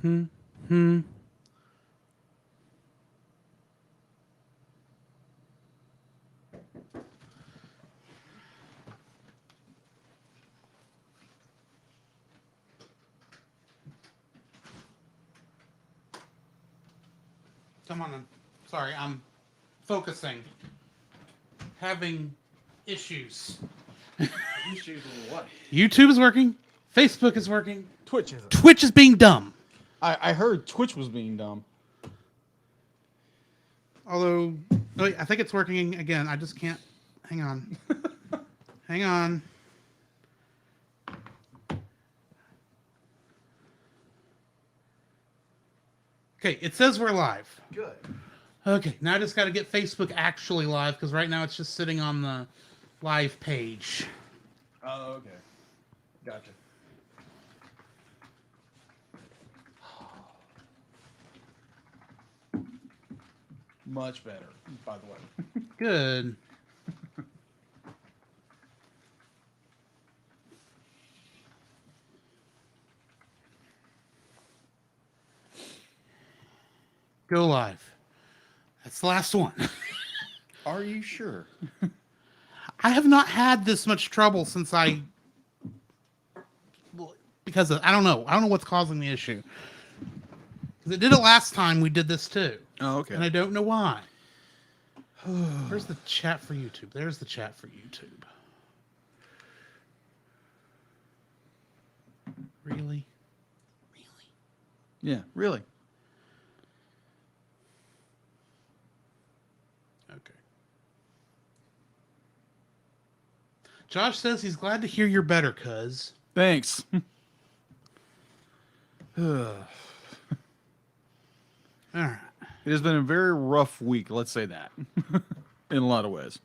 Come on. Sorry, I'm focusing. Having issues. Issues with what? YouTube is working. Facebook is working. Twitch isn't. Twitch is being dumb. I heard Twitch was being dumb. Although, wait, I think it's working again. I just can't. Hang on. Hang on. Okay, it says we're live. Good. Okay, now I just got to get Facebook actually live because right now it's just sitting on the live page. Oh, okay. Gotcha. Much better, by the way. Good. Go live. That's the last one. Are you sure? I have not had this much trouble since because of, I don't know what's causing the issue. Because it did it last time we did this too. Oh, okay. And I don't know why. Where's the chat for YouTube? There's the chat for YouTube. Really? Yeah, really. Okay. Josh says he's glad to hear you're better, cuz. Thanks. All right. It has been a very rough week, let's say that. In a lot of ways.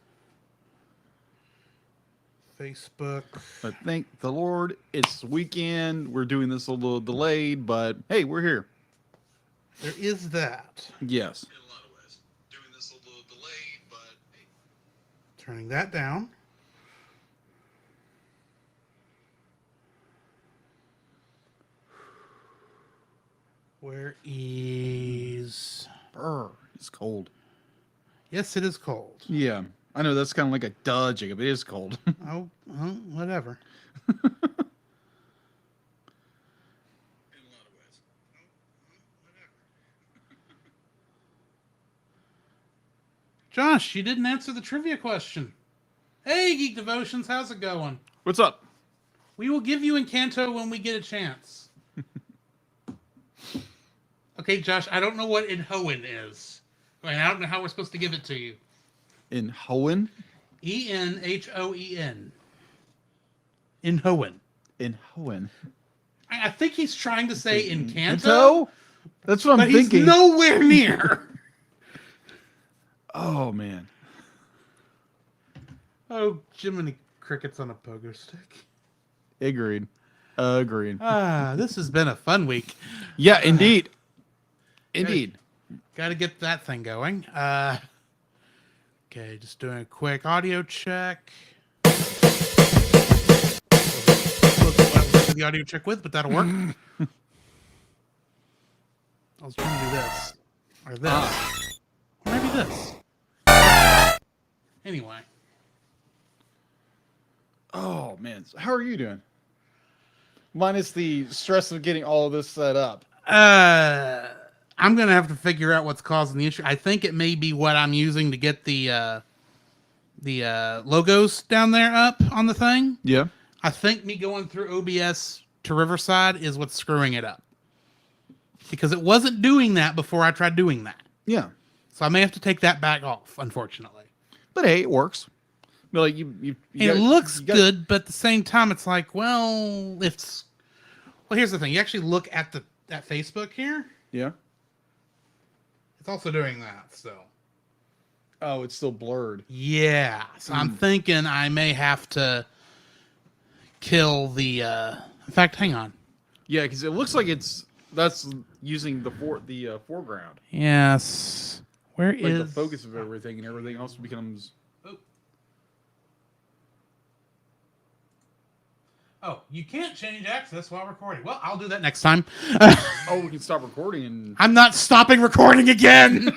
Facebook. But thank the Lord, it's the weekend. We're doing this a little delayed, but hey, we're here. There is that. Yes. In a lot of ways. Doing this a little delayed, but hey. Turning that down. Where is... Brr, it's cold. Yes, it is cold. Yeah. I know that's kind of like a duh, Jacob. It is cold. Oh, well, whatever. In a lot of ways. Whatever. Josh, you didn't answer the trivia question. Hey, Geek Devotions, how's it going? What's up? We will give you Encanto when we get a chance. Okay, Josh, I don't know what Inhoen is. I mean, I don't know how we're supposed to give it to you. In Hoenn? Enhoen. Inhoen. In Hoenn. I think he's trying to say Encanto, Kanto? That's what I'm but thinking. he's nowhere near. Oh, man. Oh, Jiminy Crickets on a pogo stick. Agreed. Agreed. Ah, this has been a fun week. Yeah, indeed. Indeed. Got to get that thing going. Okay, just doing a quick audio check. The audio check with, but that'll work. I was trying to do this. Or this. Or maybe this. Anyway. Oh, man. So how are you doing? Minus the stress of getting all of this set up. I'm going to have to figure out what's causing the issue. I think it may be what I'm using to get the logos down there up on the thing. Yeah. I think me going through OBS to Riverside is what's screwing it up. Because it wasn't doing that before I tried doing that. Yeah. So I may have to take that back off, unfortunately. But hey, it works. But like It looks good, but at the same time, it's like, well, here's the thing. You actually look at that Facebook here. Yeah. It's also doing that, so. Oh, it's still blurred. Yeah. So I'm thinking I may have to kill the, in fact, hang on. Yeah, because it looks like that's using the foreground. Yes. Where Like is the focus of everything, and everything else becomes. Oh, you can't change access while recording. Well, I'll do that next time. Oh, we can stop recording and. I'm not stopping recording again.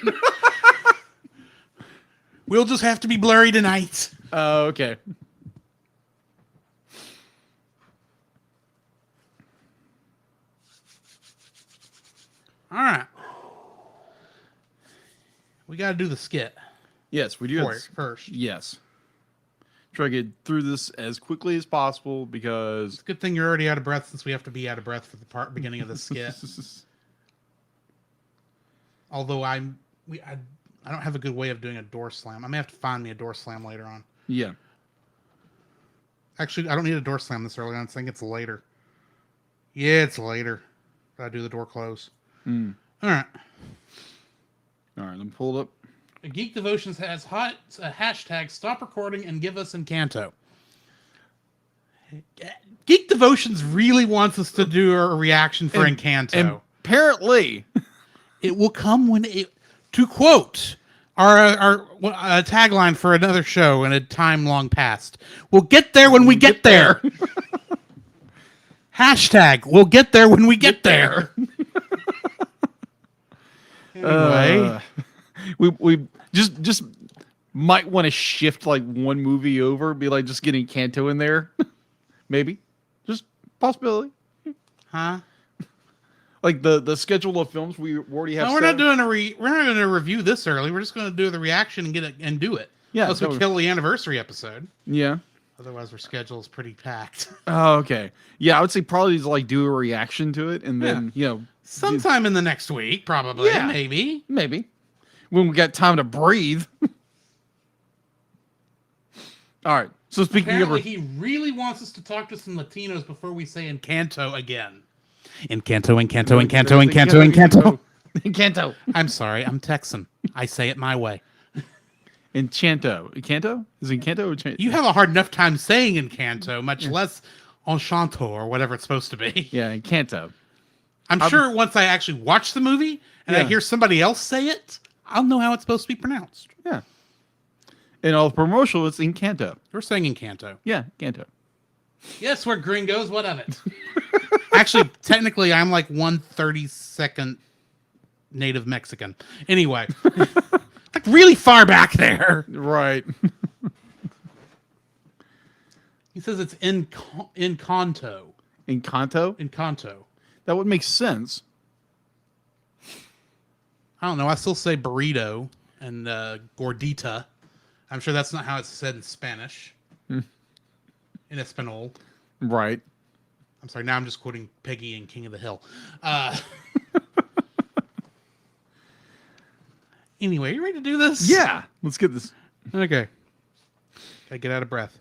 We'll just have to be blurry tonight. Oh, okay. All right. We got to do the skit Yes, we do. first. Yes. Try to get through this as quickly as possible because. It's a good thing you're already out of breath since we have to be out of breath for the beginning of the skit. Although I don't have a good way of doing a door slam. I may have to find me a door slam later on. Yeah. Actually, I don't need a door slam this early on. I think it's later. Yeah, it's later. Gotta do the door close. All right. All right, let me pull it up. Geek Devotions has hashtag stop recording and give us Encanto. Geek Devotions really wants us to do a reaction for Encanto. And apparently, it will come when it, to quote our tagline for another show in a time long past, we'll get there when we get there. Hashtag we'll get there when we get there. Anyway, we just might want to shift like one movie over, be like just getting Kanto in there, maybe, just possibility. huh? Like the schedule of films we already have. No, we're set. not doing we're not going to review this early. We're just going to do the reaction and get it and do it. Yeah, Unless we kill the anniversary episode. Yeah. Otherwise, our schedule is pretty packed. Oh, okay. Yeah, I would say probably just like do a reaction to it, and then Sometime in the next week, probably. Yeah. Maybe. When we got time to breathe. All right. So speaking Apparently, of, he really wants us to talk to some Latinos before we say Encanto again. Encanto. Encanto. I'm sorry, I'm Texan. I say it my way. Enchanto. Encanto? Is it Encanto or Enchanto? You have a hard enough time saying Encanto, much less Enchanto or whatever it's supposed to be. Yeah, Encanto. I'm sure once I actually watch the movie and I Yeah. hear somebody else say it, I'll know how it's supposed to be pronounced. Yeah. And all the promotional, it's Encanto. We're saying Encanto. Yeah, Encanto. Yes, we're gringos. What of it? Actually, technically, I'm like 1/32nd native Mexican. Anyway, like really far back there. Right. He says it's Encanto. Encanto? Encanto. That would make sense. I don't know. I still say burrito and gordita. I'm sure that's not how it's said in Spanish. In Espanol. Right. I'm sorry. Now I'm just quoting Peggy and King of the Hill. Anyway, you ready to do this? Yeah. Let's get this. Okay. Gotta get out of breath.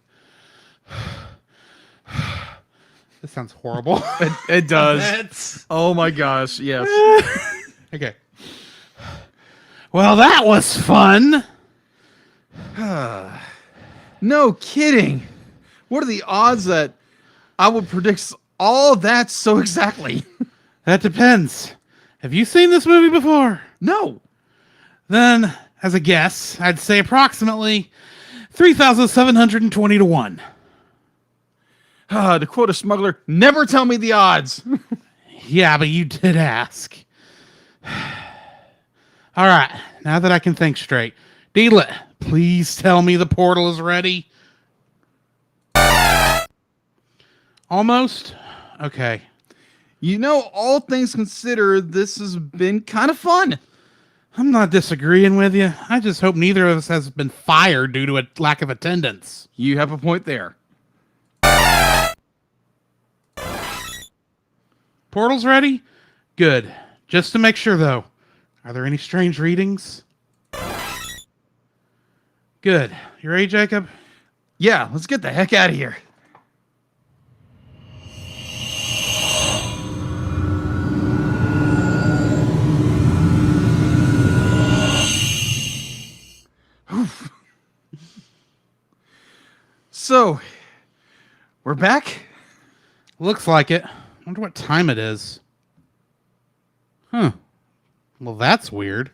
This sounds horrible. It does. That's... Oh my gosh. Yes. Okay. Well, that was fun. No kidding. What are the odds that I would predict all that so exactly? That depends. Have you seen this movie before? No. Then, as a guess, I'd say approximately 3,720 to 1. To quote a smuggler, never tell me the odds. Yeah, but you did ask. All right, now that I can think straight. Deedlet, please tell me the portal is ready. Almost? Okay. You know, all things considered, this has been kind of fun. I'm not disagreeing with you. I just hope neither of us has been fired due to a lack of attendance. You have a point there. Portal's ready? Good. Just to make sure, though, are there any strange readings? Good. You ready, Jacob? Yeah, let's get the heck out of here. Oof. So, we're back? Looks like it. Wonder what time it is. Huh. Well, that's weird.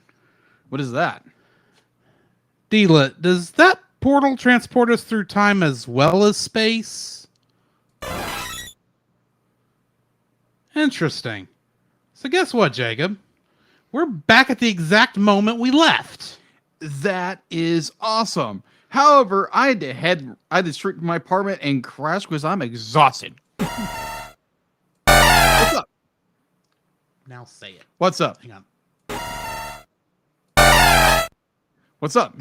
What is that? Deedlet, does that portal transport us through time as well as space? Interesting. So guess what, Jacob? We're back at the exact moment we left. That is awesome. However, I had to streak to my apartment and crash because I'm exhausted. What's up? Now say it. What's up? Hang on. What's up?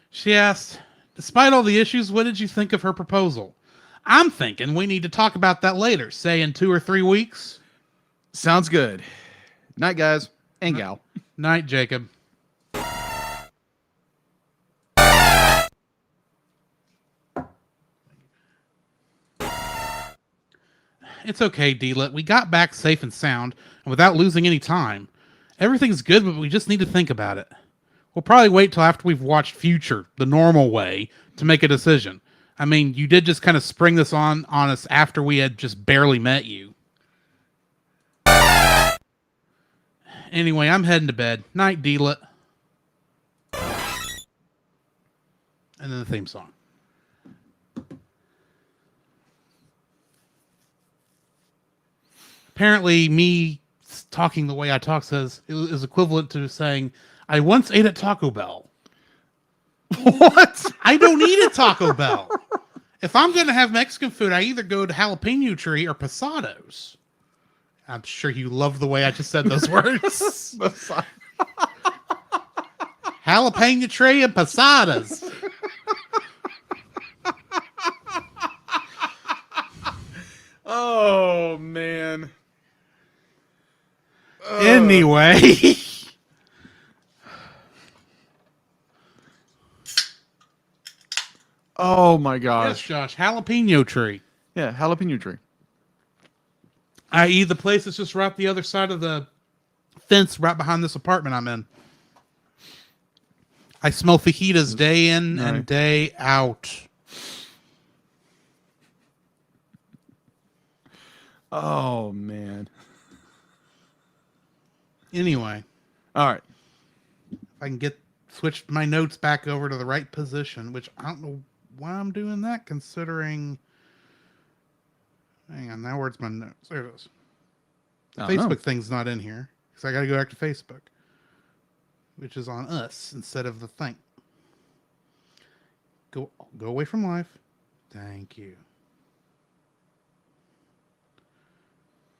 She asked, despite all the issues, what did you think of her proposal? I'm thinking we need to talk about that later, say in 2 or 3 weeks. Sounds good. Night, guys and gal. Night, Jacob. It's okay, D-Lit. We got back safe and sound and without losing any time. Everything's good, but we just need to think about it. We'll probably wait till after we've watched Future, the normal way, to make a decision. I mean, you did just kind of spring this on us after we had just barely met you. Anyway, I'm heading to bed. Night, D-Lit. And then the theme song. Apparently, me talking the way I talk is equivalent to saying, I once ate at Taco Bell. What? I don't eat at Taco Bell. If I'm going to have Mexican food, I either go to Jalapeno Tree or Posados. I'm sure you love the way I just said those words. Jalapeno Tree and Posadas. Oh, man. Anyway. Oh, my Yes, gosh. Josh. Jalapeno Tree. Yeah, jalapeno tree. I.e. the place that's just right the other side of the fence right behind this apartment I'm in. I smell fajitas day in and day out. Oh, man. Anyway, All right. if I can switch my notes back over to the right position, which I don't know why I'm doing that, considering. Hang on, now where's my notes? There it is. The I don't know. Facebook thing's not in here because I got to go back to Facebook, which is on us instead of the thing. Go away from live. Thank you.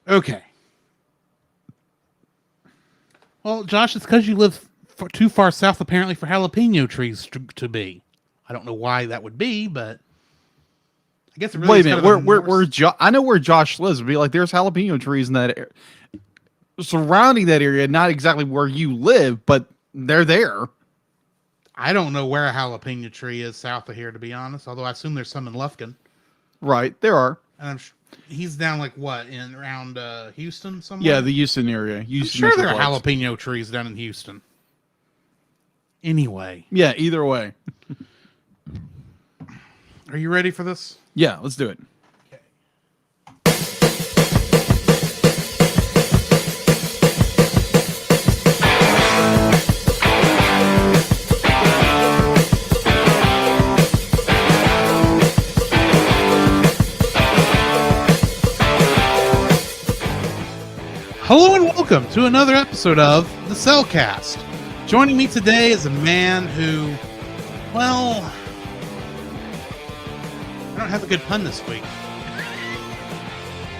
Okay. Well, Josh, it's because you live too far south, apparently, for jalapeno trees to be. I don't know why that would be, but I guess it really Wait is a minute. kind of Where I know where Josh lives. It'd be like there's jalapeno trees in that area, surrounding that area. Not exactly where you live, but they're there. I don't know where a jalapeno tree is south of here, to be honest. Although I assume there's some in Lufkin, Right, there are. and he's down like what in around Houston somewhere. Yeah, the Houston area. I'm Houston sure there are Metroplex. jalapeno trees down in Houston. Anyway, Yeah, either way. are you ready for this? Yeah, let's do it. Hello and welcome to another episode of the Cellcast. Joining me today is a man who, well, I don't have a good pun this week.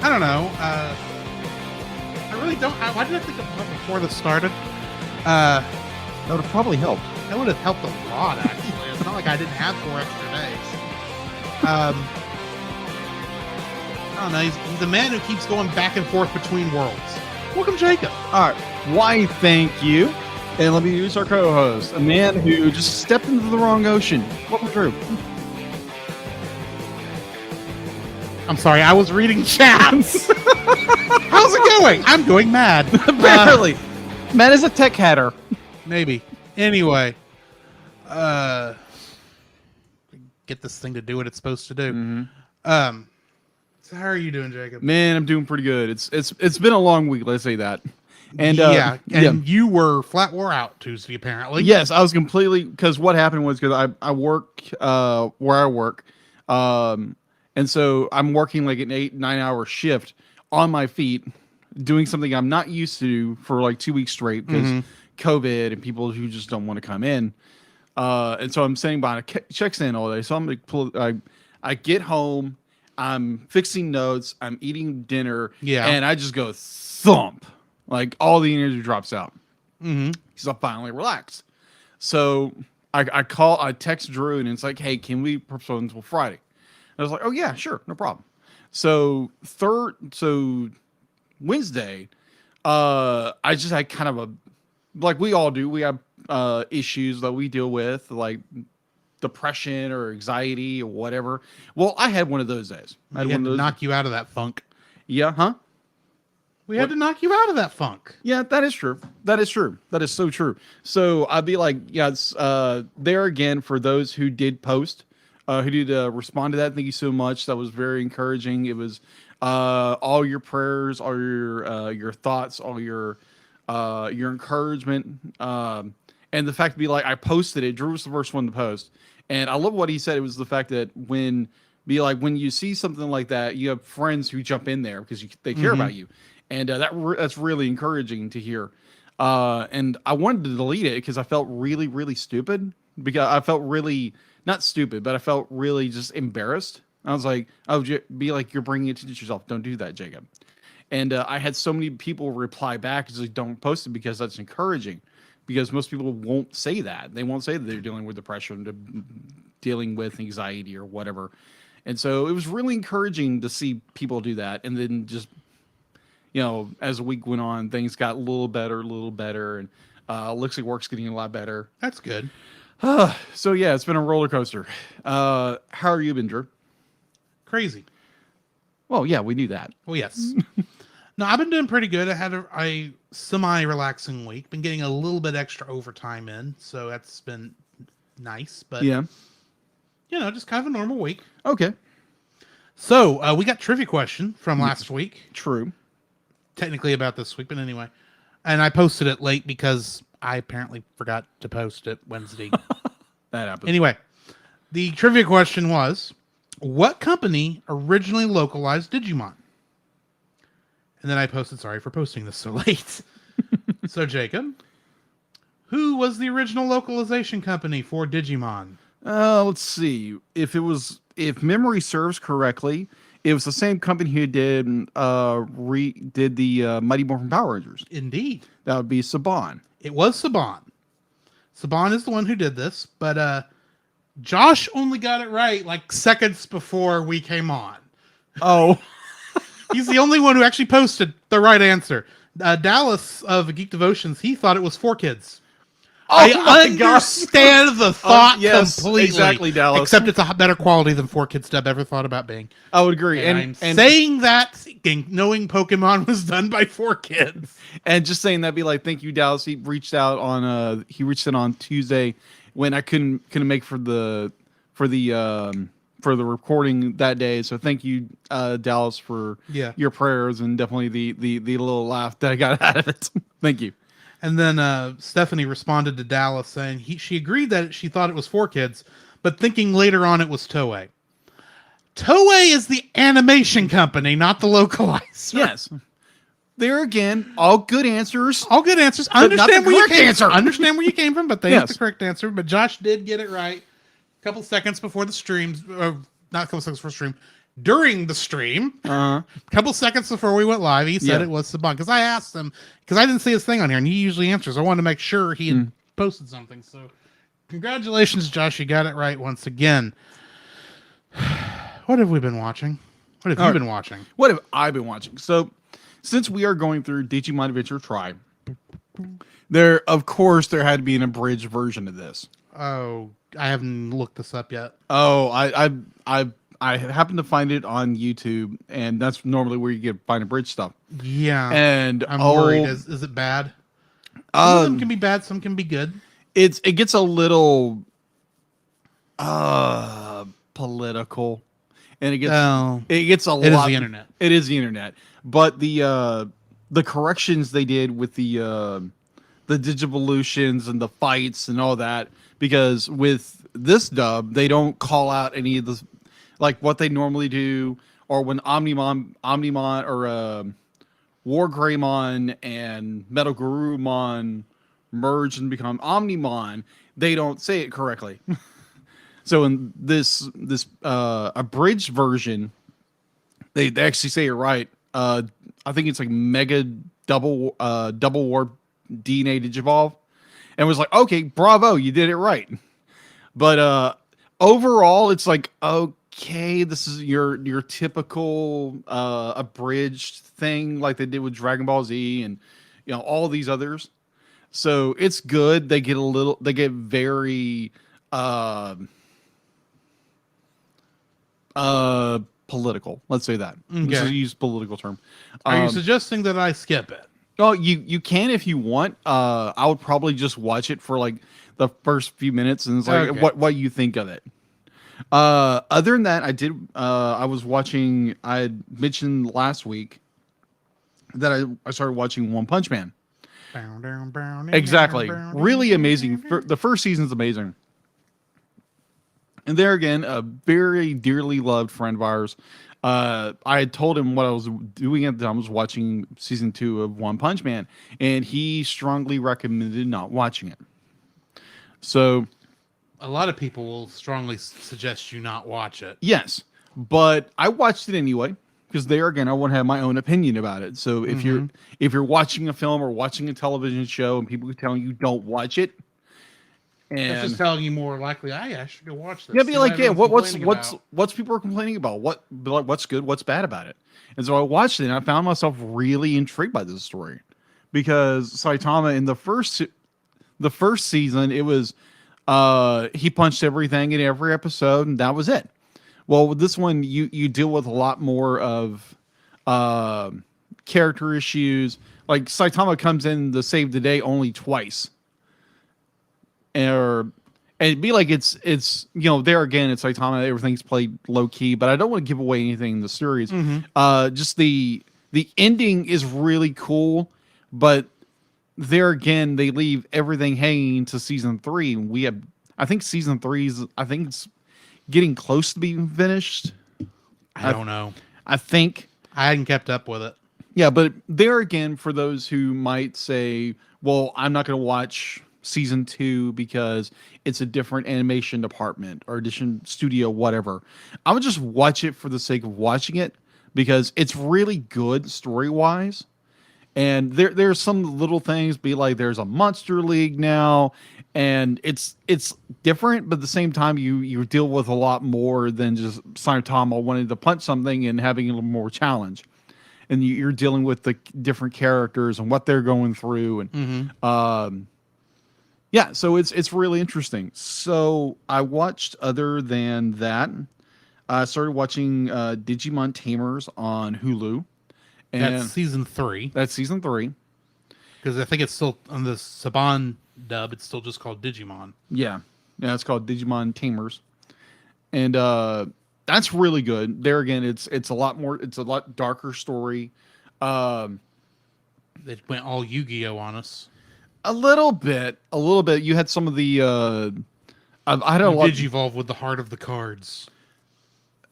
I don't know. I really don't. Why did I think of one before this started? That would have probably helped. That would have helped a lot, actually. It's not like I didn't have 4 extra days. I don't know. He's a man who keeps going back and forth between worlds. Welcome, Jacob. All right. Why, thank you. And let me use our co-host, a man who just stepped into the wrong ocean. Welcome, Drew. I'm sorry, I was reading chats. How's it going? I'm going mad. Apparently. Matt is a tech hatter. Maybe. Anyway, get this thing to do what it's supposed to do. So how are you doing, Jacob? Man, I'm doing pretty good. It's been a long week, let's say that. And you were flat wore out Tuesday, apparently. yes, I was completely, because what happened was because I work where I work, and so I'm working like an 8-9 hour shift on my feet doing something I'm not used to for like 2 weeks straight because COVID and people who just don't want to come in. And so I'm sitting behind a check stand all day. So I'm like, I get home, I'm fixing notes, I'm eating dinner, and I just go thump. Like all the energy drops out. Because I finally relaxed. So I text Drew and it's like, hey, can we postpone until Friday? And I was like, oh yeah, sure, no problem. So Wednesday, I just had kind of a, like we all do, we have issues that we deal with, like depression or anxiety or whatever. Well, I had one of those days. I had We had one of to those. knock you out of that funk. Yeah, huh? We had to knock you out of that funk. Yeah, that is true. That is true. That is so true. So I'd be like, yeah, it's there again for those who did post, who did respond to that. Thank you so much. That was very encouraging. It was all your prayers, all your thoughts, all your encouragement, and the fact to be like, I posted it. Drew was the first one to post, and I love what he said. It was the fact that when you see something like that, you have friends who jump in there because they care about you. And that's really encouraging to hear. And I wanted to delete it because I felt really, really stupid. Because I felt really, not stupid, but I felt really just embarrassed. I was like, oh, be like, you're bringing it to yourself. Don't do that, Jacob. And I had so many people reply back, it's like, don't post it because that's encouraging. Because most people won't say that. They won't say that they're dealing with depression, dealing with anxiety or whatever. And so it was really encouraging to see people do that. And then just, as the week went on, things got a little better, and looks like work's getting a lot better. That's good. So yeah, it's been a roller coaster. How are you been, Drew? Crazy. Well, yeah, we knew that. Well, yes. No, I've been doing pretty good. I had a semi-relaxing week. Been getting a little bit extra overtime in, so that's been nice. But Yeah. Just kind of a normal week. Okay. So we got trivia question from last week. True. Technically about this week, but anyway. And I posted it late because I apparently forgot to post it Wednesday. That happens. Anyway, the trivia question was, what company originally localized Digimon? And then I posted, sorry for posting this so late. So Jacob, who was the original localization company for Digimon? Let's see. If memory serves correctly, it was the same company who did the Mighty Morphin Power Rangers. Indeed. That would be Saban. It was Saban. Saban is the one who did this, but Josh only got it right like seconds before we came on. Oh. He's the only one who actually posted the right answer. Dallas of Geek Devotions, he thought it was 4Kids. I understand the thought completely. Exactly, Dallas. Except it's a better quality than 4Kids Dub ever thought about being. I would agree. And I'm saying that, thinking, knowing Pokemon was done by 4Kids. And just saying that, be like, thank you, Dallas. He reached out on Tuesday when I couldn't make for the recording that day. So thank you, Dallas, for your prayers and definitely the little laugh that I got out of it. Thank you. And then Stephanie responded to Dallas saying she agreed that she thought it was 4Kids, but thinking later on it was Toei. Toei is the animation company, not the localizer. Yes. There again, all good answers. All good answers. I understand where you came from, but they Yes. have the correct answer. But Josh did get it right a couple seconds before the stream. Not a couple seconds before the stream. During the stream, a couple seconds before we went live, he said it was Saban. Because I asked him, because I didn't see his thing on here, and he usually answers. I wanted to make sure he had posted something. So congratulations, Josh. You got it right once again. What have we been watching? What have you been watching? What have I been watching? So, since we are going through Digimon Adventure Tri, there had to be an abridged version of this. Oh, I haven't looked this up yet. Oh, I happened to find it on YouTube, and that's normally where you find abridged stuff. Yeah, and I'm worried. Is it bad? Some of them can be bad. Some can be good. It gets a little political, and it gets a lot. It is the internet. It is the internet, but the corrections they did with the Digivolutions and the fights and all that, because with this dub they don't call out any of the like what they normally do, or when Omnimon or War Greymon and Metal Garurumon merge and become Omnimon, they don't say it correctly. So in this abridged version, they actually say it right. I think it's like Mega Double Warp DNA Digivolve, and was like, okay, bravo, you did it right. But overall, it's like, okay, this is your typical abridged thing, like they did with Dragon Ball Z and all these others. So it's good. They get very political. Let's say that. Let's Okay. use political term. Are you suggesting that I skip it? Oh, you can if you want. I would probably just watch it for like the first few minutes and it's like Okay. what you think of it. Other than that, I was watching. I had mentioned last week that I started watching One Punch Man. Exactly, really amazing. The first season's amazing. And there again, a very dearly loved friend of ours. I had told him what I was doing at the time. I was watching season 2 of One Punch Man, and he strongly recommended not watching it. So, A lot of people will strongly suggest you not watch it. yes, but I watched it anyway because there again, I want to have my own opinion about it. So if you're watching a film or watching a television show and people are telling you don't watch it, It's and just telling you more likely, I should go watch this. yeah, be See like, what yeah, everyone's complaining what's about. what's people are complaining about? What's good, what's bad about it? And so I watched it, and I found myself really intrigued by this story because Saitama in the first season, it was he punched everything in every episode, and that was it. Well, with this one, you deal with a lot more of character issues. Like Saitama comes in to save the day only twice. And it'd be like it's there again, it's Saitama, everything's played low key, but I don't want to give away anything in the series. Just the ending is really cool, but there again they leave everything hanging to season 3. We have, I think season 3's, I think it's getting close to being finished. I don't know. I think. I hadn't kept up with it. Yeah, but there again, for those who might say, well, I'm not going to watch season 2 because it's a different animation department or edition studio, whatever. I would just watch it for the sake of watching it because it's really good story-wise. And there's some little things, be like there's a Monster League now, and it's different, but at the same time you deal with a lot more than just Saitama wanting to punch something and having a little more challenge. And you're dealing with the different characters and what they're going through, and yeah, so it's really interesting. So I watched, other than that, I started watching Digimon Tamers on Hulu. And That's season 3 that's season 3. because I think it's still on the Saban dub. It's still just called Digimon. Yeah, it's called Digimon Tamers, and that's really good. There again, it's a lot more. It's a lot darker story. They went all Yu-Gi-Oh on us. A little bit. You had some of the. I had a lot. Digivolve with the heart of the cards.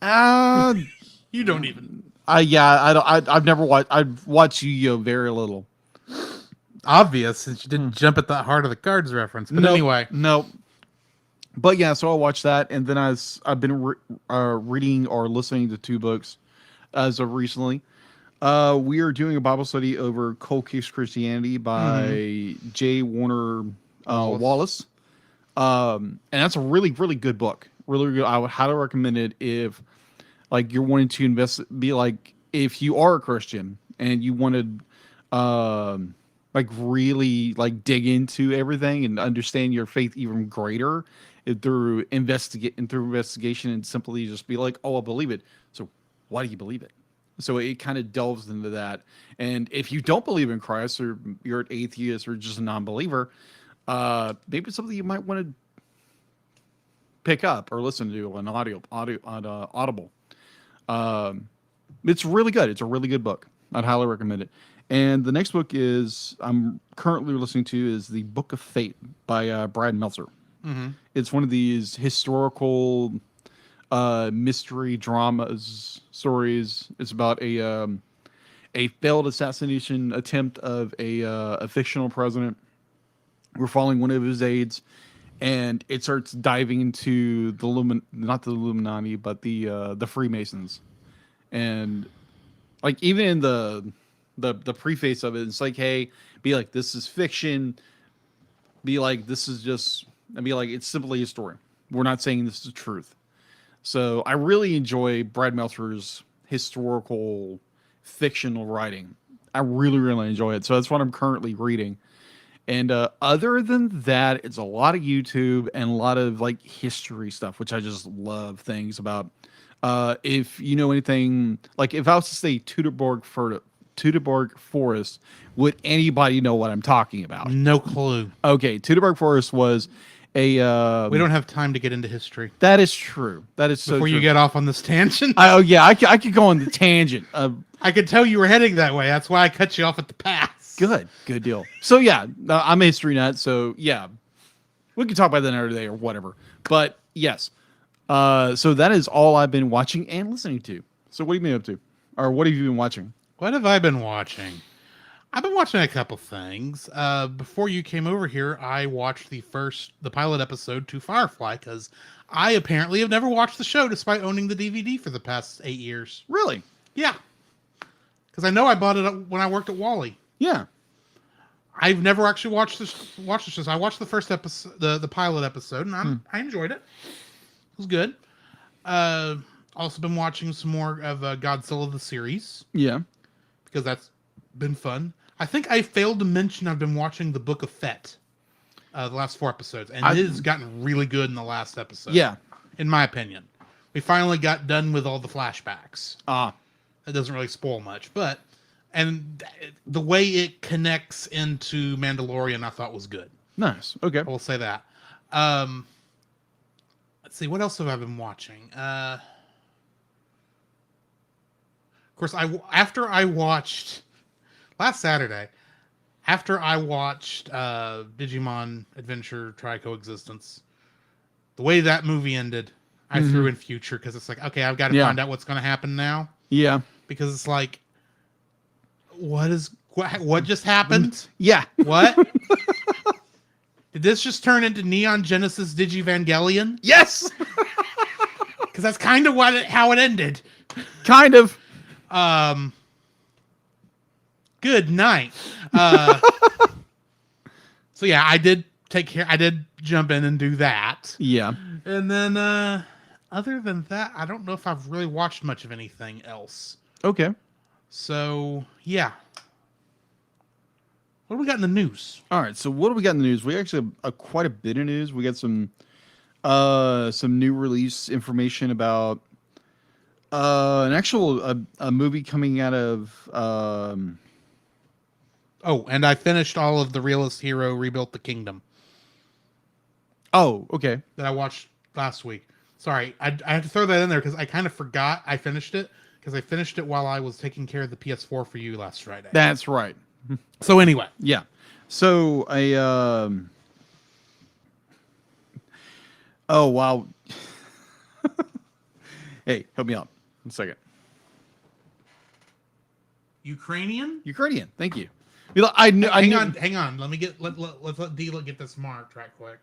You don't even. I've never watched. I've watched Yu-Gi-Oh very little. Obvious, since you didn't jump at that heart of the cards reference. But anyway, no. But yeah, so I watched that, and then I've been reading or listening to 2 books as of recently. We are doing a Bible study over Cold Case Christianity by J. Warner Wallace. And that's a really, really good book. Really good. I would highly recommend it if like you're wanting to be like, if you are a Christian and you wanted like really like dig into everything and understand your faith even greater through investigation and simply just be like, oh, I believe it. So why do you believe it? So it kind of delves into that. And if you don't believe in Christ, or you're an atheist or just a non-believer, maybe it's something you might want to pick up or listen to on Audible. It's really good. It's a really good book. I'd highly recommend it. And the next book I'm currently listening to is The Book of Fate by Brad Meltzer. It's one of these historical mystery dramas stories. It's about a failed assassination attempt of a fictional president. We're following one of his aides, and it starts diving into the not the Illuminati, but the Freemasons, and like even in the preface of it, it's like, hey, be like, this is fiction. Be like, this is just, and be like, it's simply a story. We're not saying this is truth. So I really enjoy Brad Meltzer's historical fictional writing. I really, really enjoy it. So that's what I'm currently reading. And other than that, it's a lot of YouTube and a lot of like history stuff, which I just love things about. If you know anything, like if I was to say Teutoburg Forest, would anybody know what I'm talking about? No clue. Okay, Teutoburg Forest was a. We don't have time to get into history That is true. That is so before true. you get off on this tangent. Oh yeah, I could go on the tangent. I could tell you were heading that way. That's why I cut you off at the pass. Good deal. So yeah, I'm a history nut. So yeah, we can talk about that another day or whatever. But yes, so that is all I've been watching and listening to. So what have you been up to, or what have you been watching? What have I been watching? I've been watching a couple things. Before you came over here, I watched the pilot episode to Firefly because I apparently have never watched the show despite owning the DVD for the past 8 years. Really? Yeah, because I know I bought it when I worked at Wally. Yeah. I've never actually watched this. I watched the first episode, the pilot episode, and I enjoyed it. It was good. Also been watching some more of Godzilla the series. Yeah. Because that's been fun. I think I failed to mention I've been watching the Book of Fett, the last 4 episodes, and it has gotten really good in the last episode. Yeah. In my opinion, we finally got done with all the flashbacks. It doesn't really spoil much, but the way it connects into Mandalorian, I thought was good. Nice. Okay. I will say that. Let's see, what else have I been watching? Of course, after I watched last Saturday, after I watched Digimon Adventure Tri Coexistence, the way that movie ended, I threw in Future because it's like, okay, I've got to find out what's going to happen now. Yeah. Because it's like, what just happened? Yeah. What? Did this just turn into Neon Genesis Digivangelion? Yes. Because that's kind of how it ended. Kind of. Good night. So yeah, I did jump in and do that. Yeah. And then other than that, I don't know if I've really watched much of anything else. Okay. So yeah. What do we got in the news? All right. So what do we got in the news? We actually have quite a bit of news. We got some new release information about an actual a movie coming out of Oh, and I finished all of The Realist Hero Rebuilt the Kingdom Oh, okay. that I watched last week. Sorry, I had to throw that in there because I kind of forgot I finished it because I finished it while I was taking care of the PS4 for you last Friday. That's right. So anyway, Yeah. So oh wow. Hey, help me out. 1 second. Ukrainian. Ukrainian. Thank you. I knew. Hang on. Let Dila get this marked right quick.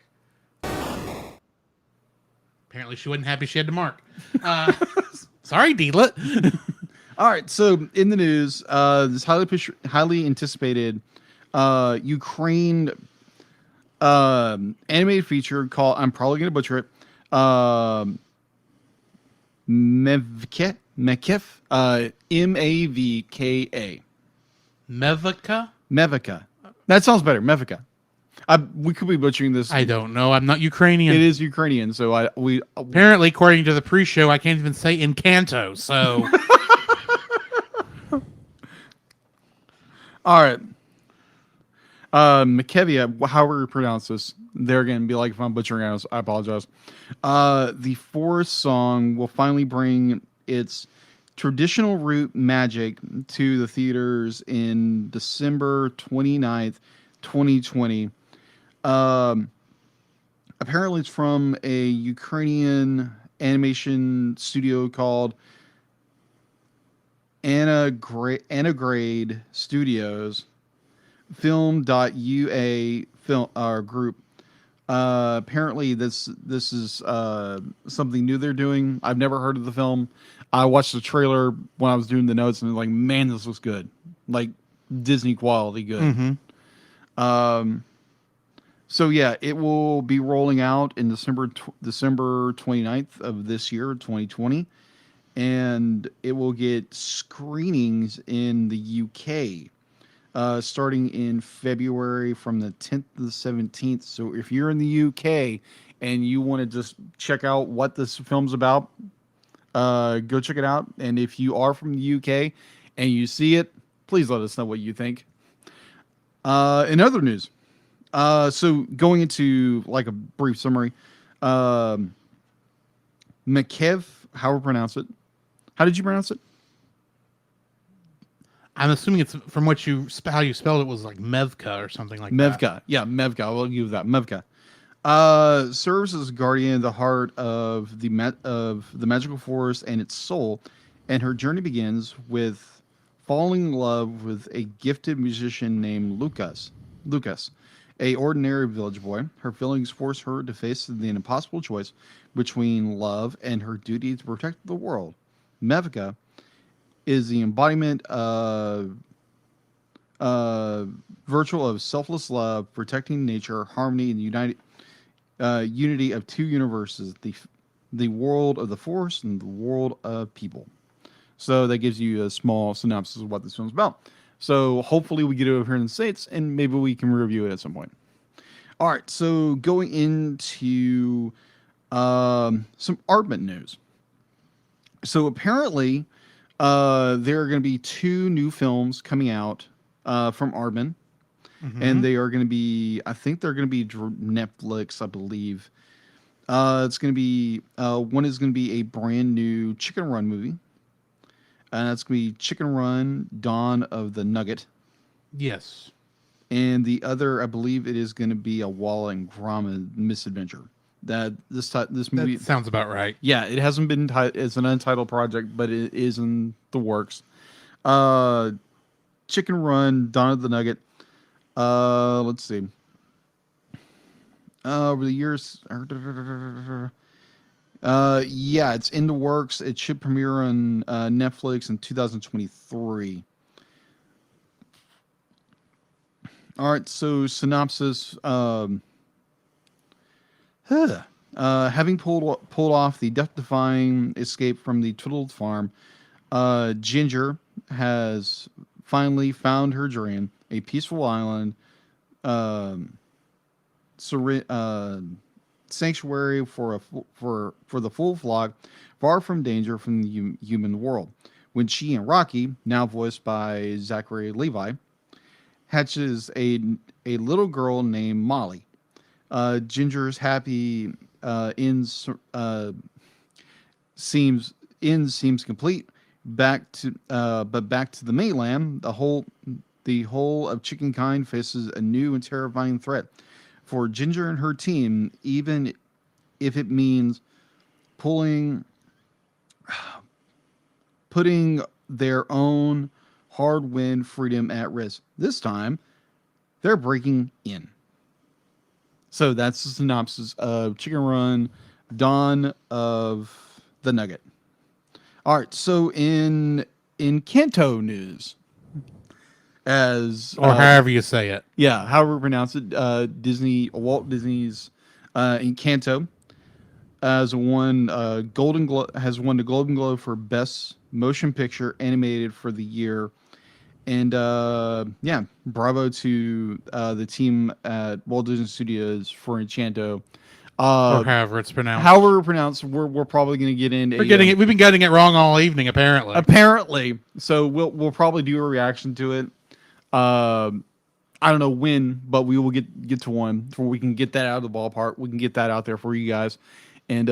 Apparently, she wasn't happy she had to mark. Sorry, Dila. All right. So in the news, this highly anticipated Ukraine animated feature called, I'm probably going to butcher it, Mevka, Mavka. Mevka. Mevka. That sounds better. Mevka. We could be butchering this. I don't know. I'm not Ukrainian. It is Ukrainian, so Apparently, according to the pre-show, I can't even say Encanto. So, all right. Makevia, however you pronounce this, there again, be like if I'm butchering it, I apologize. The fourth song will finally bring its traditional root magic to the theaters in December 29th, 2020. Apparently it's from a Ukrainian animation studio called Anagrade Studios, Film.ua film group. Apparently, this is something new they're doing. I've never heard of the film. I watched the trailer when I was doing the notes, and like, man, this looks good, like Disney quality good. Mm-hmm. So yeah, it will be rolling out in December 29th of this year, 2020, and it will get screenings in the UK starting in February from the 10th to the 17th. So if you're in the UK and you want to just check out what this film's about, go check it out. And if you are from the UK and you see it, please let us know what you think. In other news, so going into like a brief summary, McKev, how we pronounce it? How did you pronounce it? I'm assuming it's from what how you spelled it was like Mevka or something like that. Mevka. Yeah, Mevka. We'll give that. Mevka. Serves as guardian of the heart of the magical forest and its soul, and her journey begins with falling in love with a gifted musician named Lucas, a ordinary village boy. Her feelings force her to face the impossible choice between love and her duty to protect the world. Mevka is the embodiment of virtual of selfless love, protecting nature, harmony, and unity of two universes: the world of the forest and the world of people. So that gives you a small synopsis of what this film's about. So hopefully we get it over here in the States, and maybe we can review it at some point. All right, so going into some Aardman news. So apparently, there are going to be 2 new films coming out from Aardman, and they are going to be, I think they're going to be Netflix, I believe. It's going to be, one is going to be a brand new Chicken Run movie, and that's going to be Chicken Run: Dawn of the Nugget. Yes. And the other, I believe it is going to be a Wallace and Gromit misadventure. That this movie That sounds about right. Yeah, it hasn't been it's an untitled project, but it is in the works. Chicken Run: Dawn of the Nugget. Let's see. Over the years, yeah, it's in the works. It should premiere on Netflix in 2023. All right, so synopsis. Having pulled off the death-defying escape from the Twiddled farm, Ginger has finally found her dream: a peaceful island, sanctuary for the full flock, far from danger from the human world. When she and Rocky, now voiced by Zachary Levi, hatches a little girl named Molly. Ginger's happy seems complete. Back to the mainland, the whole of chicken kind faces a new and terrifying threat for Ginger and her team, even if it means putting their own hard-won freedom at risk. This time, they're breaking in. So that's the synopsis of Chicken Run: Dawn of the Nugget. All right, so in Kanto news, Or however you say it. yeah, however you pronounce it, Walt Disney's Encanto has won Golden Globe, has won the Golden Globe for Best Motion Picture Animated for the year. And yeah, bravo to the team at Walt Disney Studios for Encanto. Or however it's pronounced. However pronounced, we're probably going to get into. We've been getting it wrong all evening, apparently. Apparently, so we'll probably do a reaction to it. I don't know when, but we will get to one where we can get that out of the ballpark. We can get that out there for you guys, and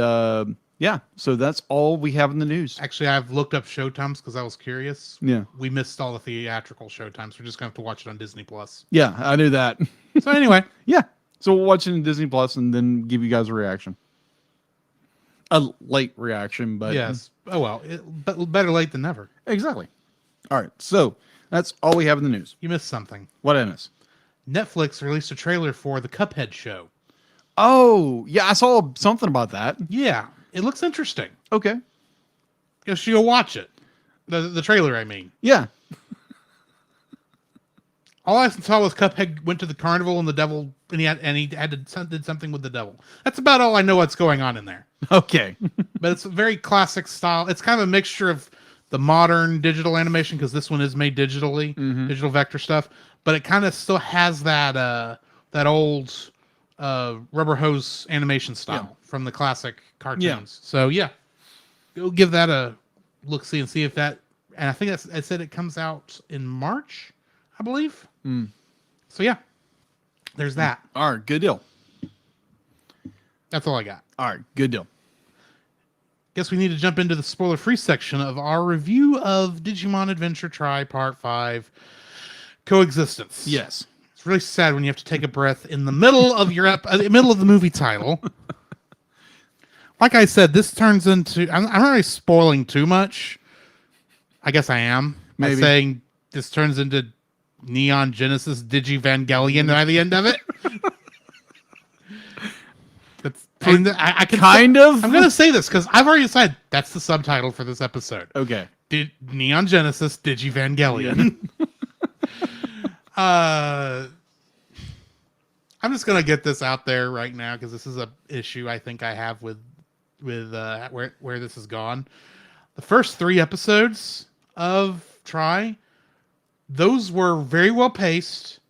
yeah. So that's all we have in the news. Actually, I've looked up showtimes because I was curious. Yeah, We missed all the theatrical showtimes. We're just going to have to watch it on Disney Plus. yeah, I knew that. So anyway, Yeah, so we'll watch it in Disney Plus and then give you guys a reaction. a late reaction, but Yes. Oh well, but better late than never. exactly. All right, so that's all we have in the news. You missed something. What did I miss? Netflix released a trailer for the Cuphead show. Oh, yeah, I saw something about that. Yeah, it looks interesting. Okay. You should go watch it. The trailer, I mean. Yeah. All I saw was Cuphead went to the carnival and the devil, and he did something with the devil. That's about all I know what's going on in there. Okay. But it's a very classic style. It's kind of a mixture of the modern digital animation, because this one is made digitally, digital vector stuff. But it kind of still has that old rubber hose animation style from the classic cartoons. Yeah. So yeah, go give that a look, see if that. And I think I said it comes out in March, I believe. So yeah, there's that. All right, good deal. That's all I got. All right, good deal. Guess we need to jump into the spoiler-free section of our review of Digimon Adventure Tri Part 5 Coexistence. Yes. It's really sad when you have to take a breath in the middle of your middle of the movie title. Like I said, this turns into... I'm not really spoiling too much. I guess I am. Maybe. By saying this turns into Neon Genesis Digivangelion by the end of it. That's I can Kind of? I'm gonna say this because I've already decided that's the subtitle for this episode. Okay. Neon Genesis Digivangelion. I'm just gonna get this out there right now because this is a issue I think I have with where this has gone. The first 3 episodes of Try, those were very well paced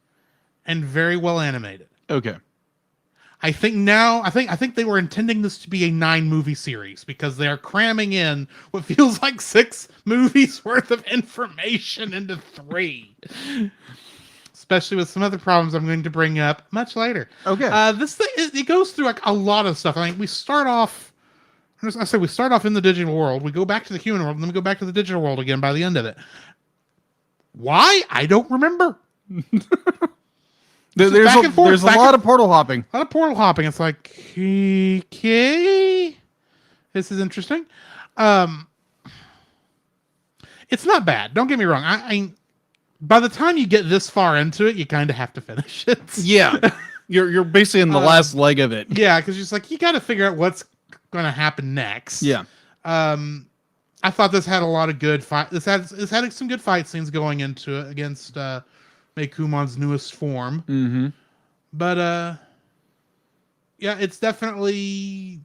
and very well animated. Okay. I think they were intending this to be a 9-movie series because they are cramming in what feels like 6 movies worth of information into 3. Especially with some other problems I'm going to bring up much later. Okay. This thing, it goes through like a lot of stuff. I mean, we start off in the digital world. We go back to the human world, and then we go back to the digital world again by the end of it. Why? I don't remember. There's back and forth, there's a lot of portal hopping. A lot of portal hopping. It's like, okay, this is interesting. It's not bad. Don't get me wrong. I by the time you get this far into it, you kind of have to finish it. Yeah. You're basically in the last leg of it. Yeah, because you're just like, you got to figure out what's going to happen next. Yeah. I thought this had a lot of good fight. This had some good fight scenes going into it against Meicomon's newest form. Mm-hmm. But yeah, it's definitely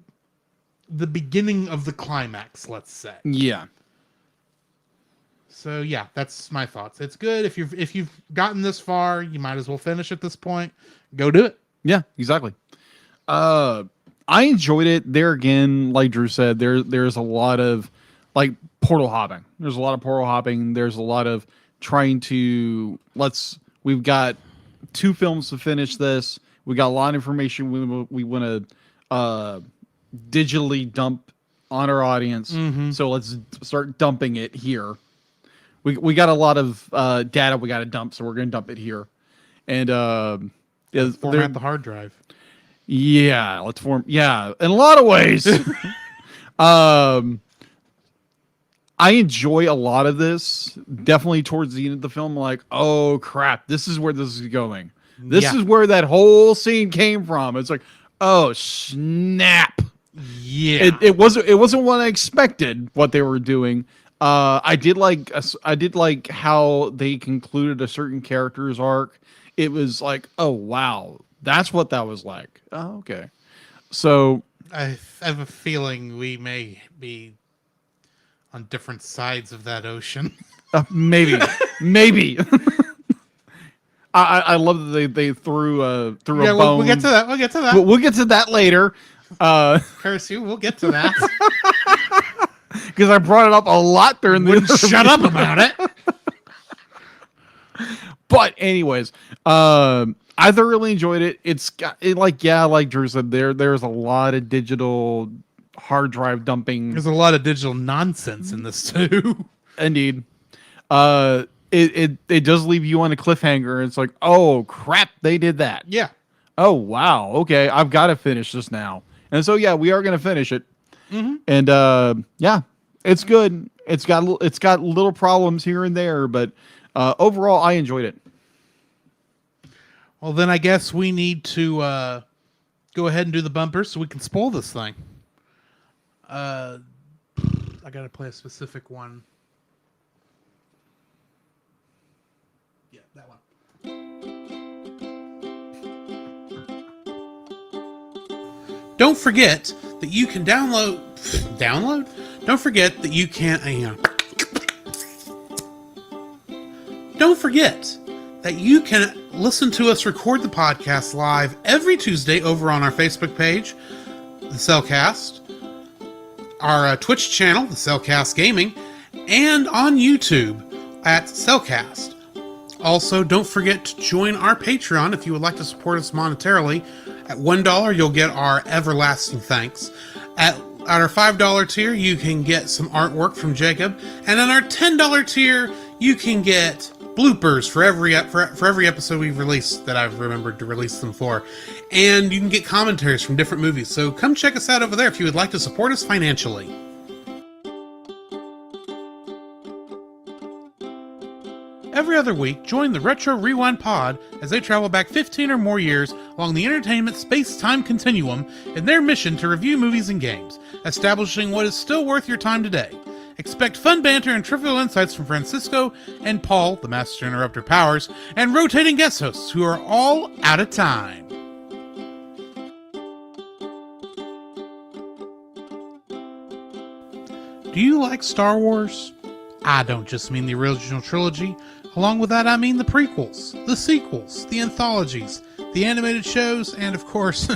the beginning of the climax, let's say. Yeah. So yeah, that's my thoughts. It's good if you've gotten this far, you might as well finish at this point. Go do it. Yeah, exactly. I enjoyed it. There again, like Drew said, there's a lot of like portal hopping. There's a lot of portal hopping. There's a lot of trying to we've got 2 films to finish this. We got a lot of information we want to digitally dump on our audience. Mm-hmm. So let's start dumping it here. We got a lot of data we got to dump, so we're going to dump it here. And Format the hard drive. yeah, let's form. Yeah, in a lot of ways. I enjoy a lot of this. Definitely towards the end of the film, like, oh crap, this is where this is going. This is where that whole scene came from. It's like, oh snap. Yeah. It wasn't what I expected. What they were doing. I did like how they concluded a certain character's arc. It was like, oh wow, that's what that was like. Oh, okay. So I have a feeling we may be on different sides of that ocean. maybe. I love that they threw a bone. We'll get to that. We'll get to that. We'll get to that later. Curse you. We'll get to that. Because I brought it up a lot during the Wouldn't shut up about it. But anyways, I thoroughly enjoyed it. It's got it like Drew said, there's a lot of digital hard drive dumping. There's a lot of digital nonsense in this too. Indeed. It does leave you on a cliffhanger. It's like, oh crap, they did that. Yeah. Oh wow, okay, I've got to finish this now. And so yeah, we are gonna finish it. And yeah, it's good. It's got little problems here and there, but overall, I enjoyed it. Well, then I guess we need to go ahead and do the bumpers so we can spoil this thing. I got to play a specific one. Yeah, that one. Don't forget that you can download. Don't forget that you can. Don't forget that you can listen to us record the podcast live every Tuesday over on our Facebook page, the Cellcast, our Twitch channel, the Cellcast Gaming, and on YouTube at Cellcast. Also, don't forget to join our Patreon if you would like to support us monetarily. At $1, you'll get our everlasting thanks. At our $5 tier, you can get some artwork from Jacob. And on our $10 tier, you can get bloopers for every episode we've released that I've remembered to release them for. And you can get commentaries from different movies. So come check us out over there if you would like to support us financially. Every other week, join the Retro Rewind Pod as they travel back 15 or more years along the entertainment space-time continuum in their mission to review movies and games, establishing what is still worth your time today. Expect fun banter and trivial insights from Francisco and Paul, the Master Interrupter Powers, and rotating guest hosts who are all out of time. Do you like Star Wars? I don't just mean the original trilogy. Along with that, I mean the prequels, the sequels, the anthologies, the animated shows, and of course,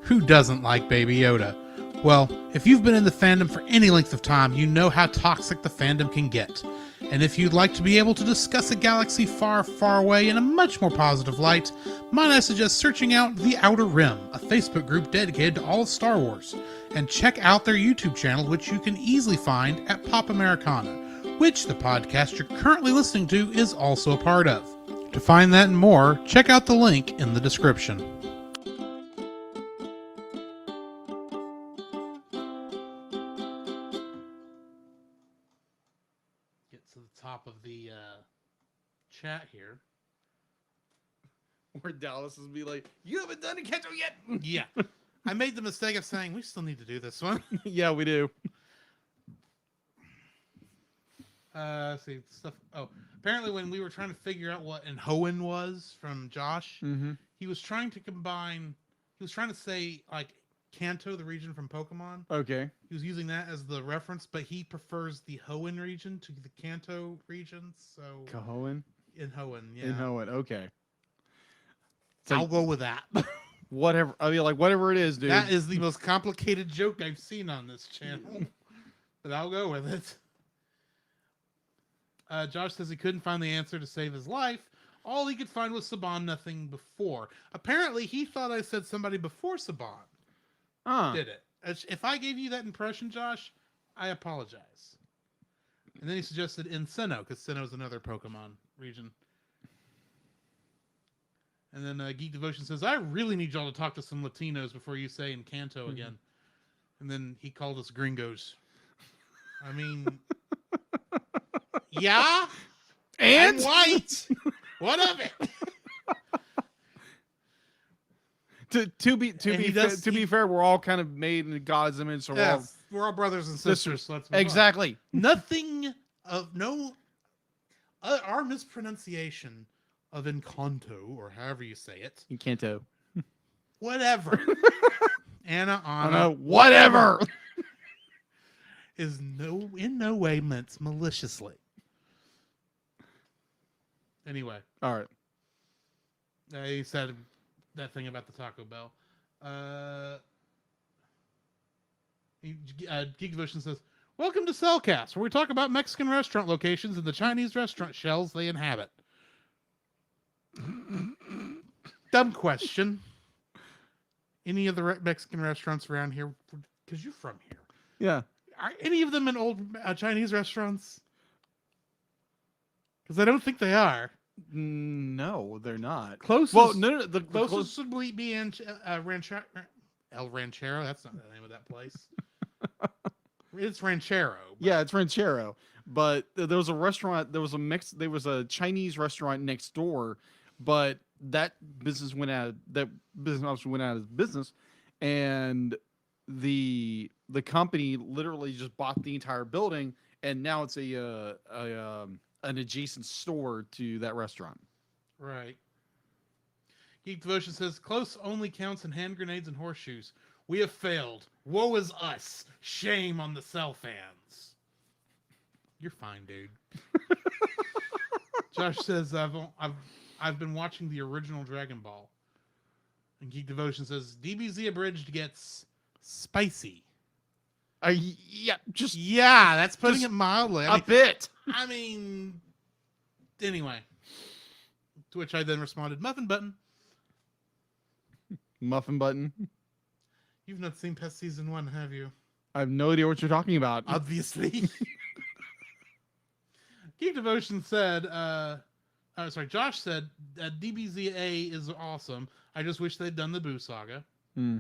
who doesn't like Baby Yoda? Well, if you've been in the fandom for any length of time, you know how toxic the fandom can get. And if you'd like to be able to discuss a galaxy far, far away in a much more positive light, might I suggest searching out The Outer Rim, a Facebook group dedicated to all of Star Wars, and check out their YouTube channel, which you can easily find at Pop Americana, which the podcast you're currently listening to is also a part of. To find that and more, check out the link in the description. Get to the top of the chat here. Where Dallas is be like, you haven't done Kanto yet. Yeah. I made the mistake of saying we still need to do this one. Yeah, we do. See stuff. Oh, apparently when we were trying to figure out what Hoenn was from Josh, he was trying to combine. He was trying to say like Kanto, the region from Pokemon. Okay. He was using that as the reference, but he prefers the Hoenn region to the Kanto region. So Cahoen? in Hoenn, yeah. In Hoenn, okay. I'll go with that. Whatever. I mean, like whatever it is, dude. That is the most complicated joke I've seen on this channel, but I'll go with it. Josh says he couldn't find the answer to save his life. All he could find was Saban, nothing before. Apparently, he thought I said somebody before Saban. Did it. If I gave you that impression, Josh, I apologize. And then he suggested in Sinnoh, because Sinnoh is another Pokemon region. And then Geek Devotion says, I really need y'all to talk to some Latinos before you say in Kanto again. And then he called us gringos. I mean... Yeah, and I'm white. What of it? to be fair, we're all kind of made in God's image, so we're all brothers and sisters. So let's exactly. Nothing of no. Our mispronunciation of Encanto, or however you say it, Encanto, whatever. Anna, whatever. Is in no way meant maliciously. Anyway. All right. He said that thing about the Taco Bell. Geek Devotion says, welcome to Cellcast, where we talk about Mexican restaurant locations and the Chinese restaurant shells they inhabit. Dumb question. Any of the Mexican restaurants around here? Because you're from here. Yeah. Are any of them in old Chinese restaurants? Because I don't think they are. No, they're not. Closest. Well, no. The closest would be in El Ranchero. That's not the name of that place. It's Ranchero. but- Yeah, it's Ranchero. But there was a restaurant. There was a Chinese restaurant next door, but that business went out. That business obviously went out of business, and the company literally just bought the entire building, and now it's an adjacent store to that restaurant. Right. Geek Devotion says close only counts in hand grenades and horseshoes. We have failed. Woe is us. Shame on the cell fans. You're fine, dude. Josh says I've been watching the original Dragon Ball. And Geek Devotion says DBZ abridged gets spicy. Yeah, just Yeah, that's putting Just it mildly. a bit. I mean, anyway. To which I then responded, Muffin Button. Muffin Button. You've not seen Pest Season 1, have you? I have no idea what you're talking about. Obviously. Geek Devotion said, Josh said, DBZA is awesome. I just wish they'd done the Boo Saga. Hmm.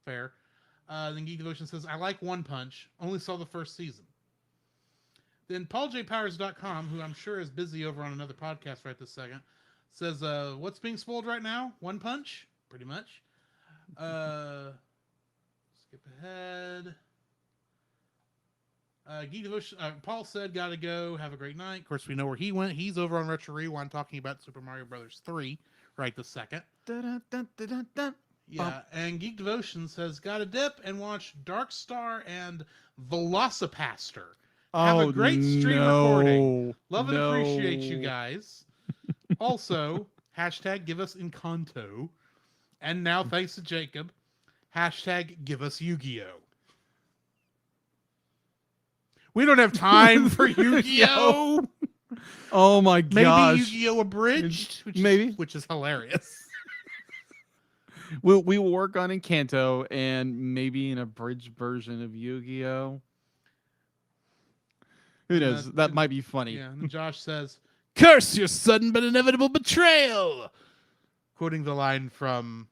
Fair. Then Geek Devotion says, I like One Punch. Only saw the first season. Then PaulJPowers.com, who I'm sure is busy over on another podcast right this second, says, what's being spoiled right now? One Punch? Pretty much. Skip ahead. Geek Devotion, Paul said, gotta go. Have a great night. Of course, we know where he went. He's over on Retro Rewind talking about Super Mario Brothers 3 right this second. Da-da-da-da-da-da. Yeah, and Geek Devotion says, gotta dip and watch Dark Star and Velocipaster. Have a great stream recording. Love and appreciate you guys. Also, hashtag give us Encanto. And now, thanks to Jacob, hashtag give us Yu-Gi-Oh! We don't have time for Yu-Gi-Oh! Oh my Maybe gosh. Yu-Gi-Oh! Abridged? Maybe. Which is hilarious. We will work on Encanto and maybe an abridged version of Yu-Gi-Oh. Who knows? That might be funny. Yeah, and Josh says, curse your sudden but inevitable betrayal! Quoting the line from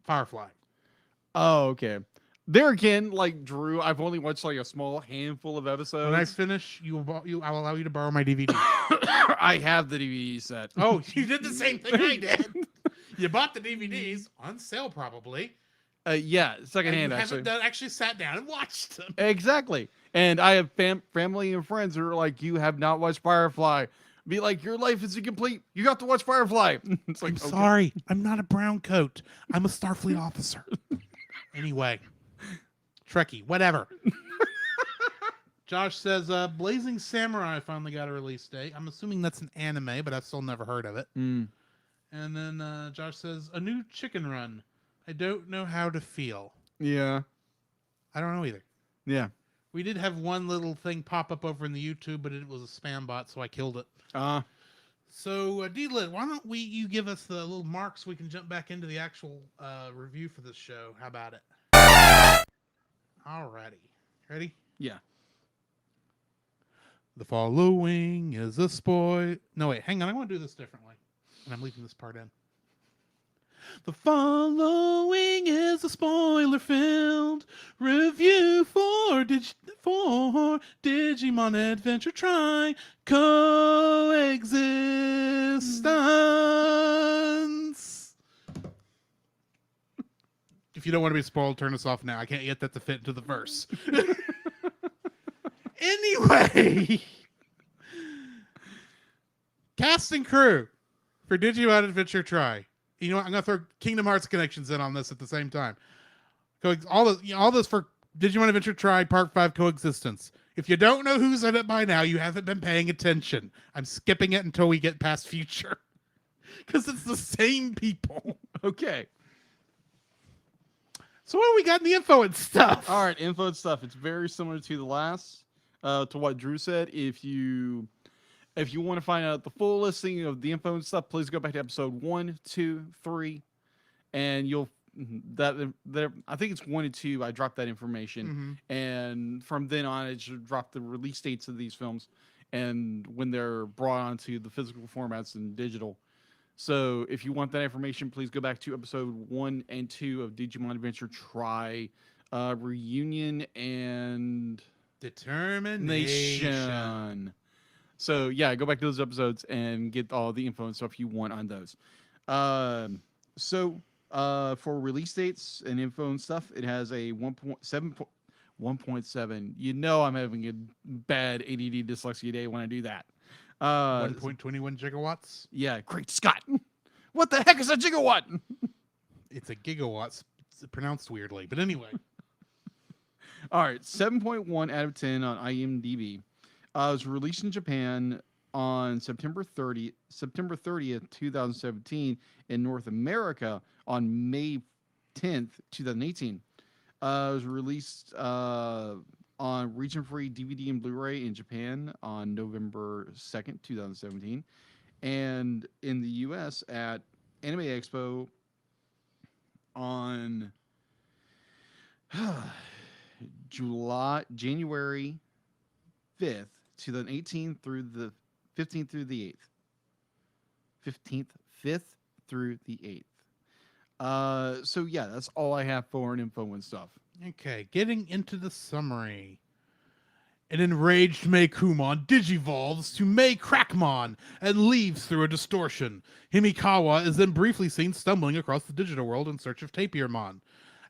Firefly. Oh, okay. There again, like Drew, I've only watched like a small handful of episodes. When I finish, I'll allow you to borrow my DVD. I have the DVD set. Oh, you did the same thing I did. You bought the DVDs on sale, probably. Yeah, secondhand and you actually. haven't actually sat down and watched them. Exactly. And I have family and friends who are like, you have not watched Firefly. Be like, your life is incomplete. You got to watch Firefly. It's like, I'm okay. sorry. I'm not a brown coat. I'm a Starfleet officer. Anyway. Trekkie. Whatever. Josh says, Blazing Samurai finally got a release date. I'm assuming that's an anime, but I've still never heard of it. Mm. And then Josh says, a new Chicken Run. I don't know how to feel. Yeah. I don't know either. Yeah. We did have one little thing pop up over in the YouTube, but it was a spam bot, so I killed it. So, D-Lit, why don't you give us the little marks so we can jump back into the actual review for this show? How about it? Alrighty. Ready? Yeah. The following is a spoil... No, wait, hang on. I want to do this differently. And I'm leaving this part in. The following is a spoiler-filled review for Digimon Adventure Try Coexistence. If you don't want to be spoiled, turn us off now. I can't get that to fit into the verse. Anyway, cast and crew for Digimon Adventure Try. You know what? I'm gonna throw Kingdom Hearts connections in on this at the same time. All this for Digimon Adventure Try Part 5 Coexistence. If you don't know who's in it by now, you haven't been paying attention. I'm skipping it until we get past Future, because it's the same people. Okay. So what do we got in the info and stuff? All right, info and stuff. It's very similar to the last, to what Drew said. If you want to find out the full listing of the info and stuff, please go back to episode 1, 2, 3, and you'll I think it's 1 and 2. I dropped that information, and from then on, it should drop the release dates of these films and when they're brought onto the physical formats and digital. So if you want that information, please go back to episode 1 and 2 of Digimon Adventure Try Reunion and Determination. Nation. So yeah, go back to those episodes and get all the info and stuff you want on those. For release dates and info and stuff, it has a 1.7. You know I'm having a bad ADD dyslexia day when I do that. 1.21 gigawatts. Yeah, great Scott. What the heck is a gigawatt? It's a gigawatt. It's pronounced weirdly, but anyway. All right, 7.1 out of 10 on IMDb. It was released in Japan on September 30th, 2017, in North America on May 10th, 2018. It was released on region-free DVD and Blu-ray in Japan on November 2nd, 2017, and in the U.S. at Anime Expo on January 5th, 2018 through the 15th through the 8th. 5th through the 8th. So yeah, that's all I have for an info and stuff. Okay, getting into the summary. An enraged Meikumon digivolves to Mei Crackmon and leaves through a distortion. Himikawa is then briefly seen stumbling across the digital world in search of Tapirmon.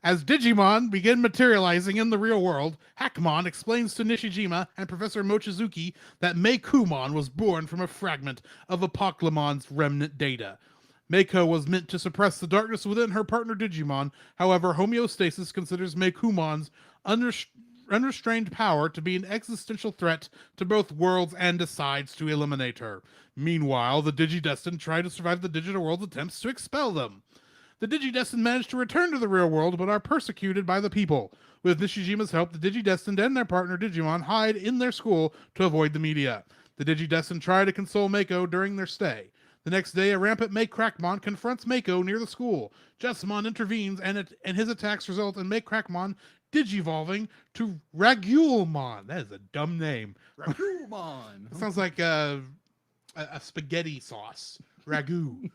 As Digimon begin materializing in the real world, Hackmon explains to Nishijima and Professor Mochizuki that Meikumon was born from a fragment of Apoclymon's remnant data. Meiko was meant to suppress the darkness within her partner Digimon. However, Homeostasis considers Meikumon's unrestrained power to be an existential threat to both worlds and decides to eliminate her. Meanwhile, the Digidestined try to survive the digital world's attempts to expel them. The Digidestined manage to return to the real world but are persecuted by the people. With Nishijima's help, the Digidestined and their partner Digimon hide in their school to avoid the media. The Digidestined try to console Meiko during their stay. The next day, a rampant Mei Crackmon confronts Meiko near the school. Jessamon intervenes, and his attacks result in Mei Crackmon digivolving to Ragulmon. That is a dumb name. Ragulmon. It sounds like a spaghetti sauce. Ragu.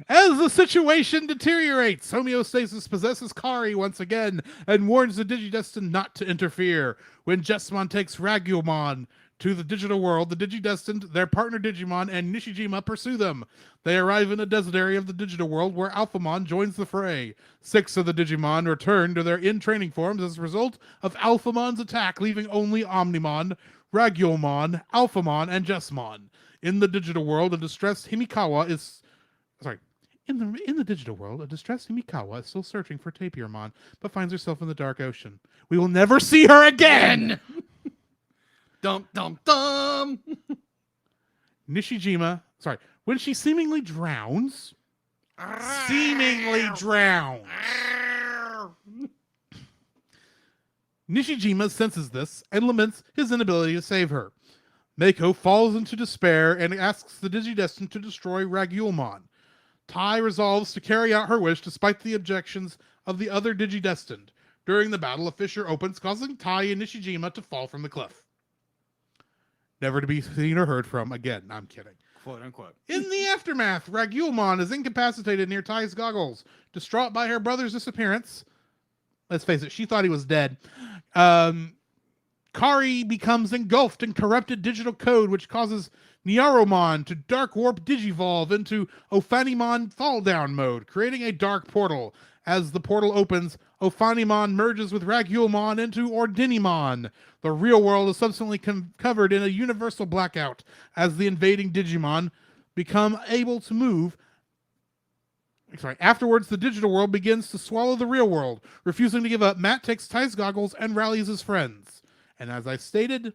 As the situation deteriorates, Homeostasis possesses Kari once again and warns the Digidestined not to interfere. When Jessamon takes Ragulmon to the digital world, the Digidestined, their partner Digimon, and Nishijima pursue them. They arrive in a desert area of the digital world where Alphamon joins the fray. 6 of the Digimon return to their in-training forms as a result of Alphamon's attack, leaving only Omnimon, Ragulmon, Alphamon, and Jessamon. In the digital world, a distressed Himikawa is... Sorry. In the digital world, a distressed Himikawa is still searching for Tapirmon, but finds herself in the dark ocean. We will never see her again! Dum dum dum. Nishijima, when she seemingly drowns, Nishijima senses this and laments his inability to save her. Meiko falls into despair and asks the Digidestined to destroy Ragulmon. Tai resolves to carry out her wish despite the objections of the other Digidestined. During the battle, a fissure opens, causing Tai and Nishijima to fall from the cliff. Never to be seen or heard from again. I'm kidding. Quote unquote. In the aftermath, Ragulmon is incapacitated near Tai's goggles. Distraught by her brother's disappearance, let's face it, she thought he was dead. Kari becomes engulfed in corrupted digital code, which causes Nyaromon to dark warp digivolve into Ophanimon fall down mode, creating a dark portal. As the portal opens, Ophanimon merges with Ragulmon into Ordinimon. The real world is subsequently covered in a universal blackout as the invading Digimon become able to move. Afterwards, the digital world begins to swallow the real world. Refusing to give up, Matt takes Tai's goggles and rallies his friends. And as I stated,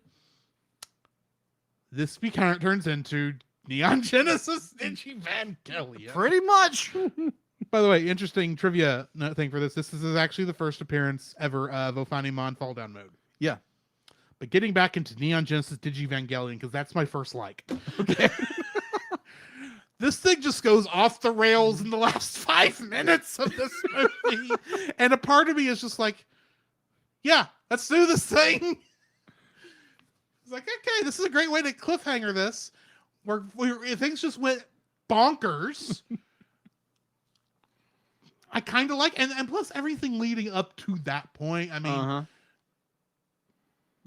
this turns into Neon Genesis Digivangelion. Pretty much. By the way, interesting trivia thing for this. This is actually the first appearance ever of Ophanimon fall down mode. Yeah. But getting back into Neon Genesis Digivangelion, because that's my first like. Okay. This thing just goes off the rails in the last 5 minutes of this movie. And a part of me is just like, yeah, let's do this thing. It's like, okay, this is a great way to cliffhanger this. Where things just went bonkers. I kind of like, and plus everything leading up to that point. I mean, Uh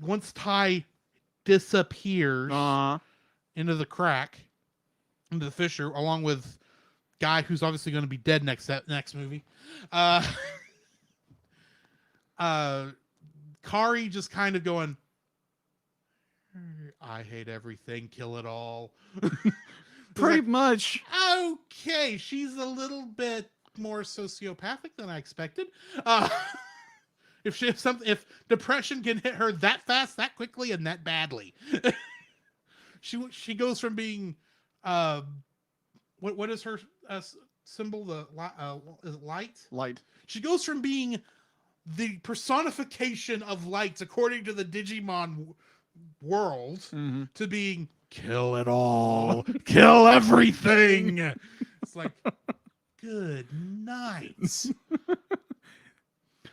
once Ty disappears huh. into the crack, into the fissure, along with guy who's obviously going to be dead next movie. Uh, Kari just kind of going, I hate everything, kill it all. Pretty much. Okay, she's a little bit more sociopathic than I expected. If depression can hit her that fast, that quickly, and that badly, she goes from being, what is her symbol? Is it light? Light. She goes from being the personification of lights, according to the Digimon world, Mm-hmm. to being kill it all, kill everything. It's like, good night.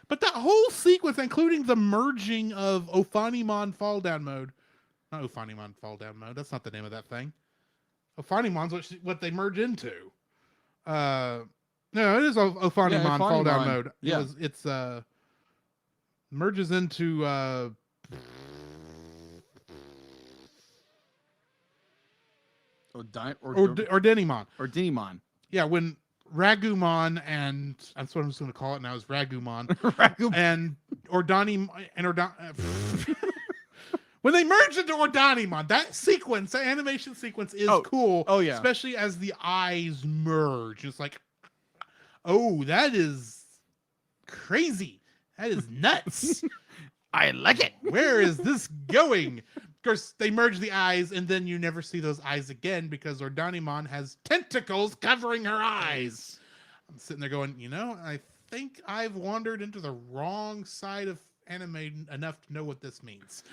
But that whole sequence, including the merging of Ophanimon Fall Down Mode, not Ophanimon Fall Down Mode. That's not the name of that thing. Ophanimon's what they merge into. No, it is Ophanimon Fall Down Ophanimon. Mode. Yeah. It's merges into Or Denimon. or Denimon. Yeah, when Ragumon and that's what I'm just going to call it now is Ragumon Ragumon. and Ordani and when they merge into Ordanimon, that sequence, that animation sequence is cool. Oh, yeah. Especially as the eyes merge. It's like, oh, that is crazy. That is nuts. I like it. Where is this going? Of course, they merge the eyes, and then you never see those eyes again because Ordanimon has tentacles covering her eyes. I'm sitting there going, I think I've wandered into the wrong side of anime enough to know what this means.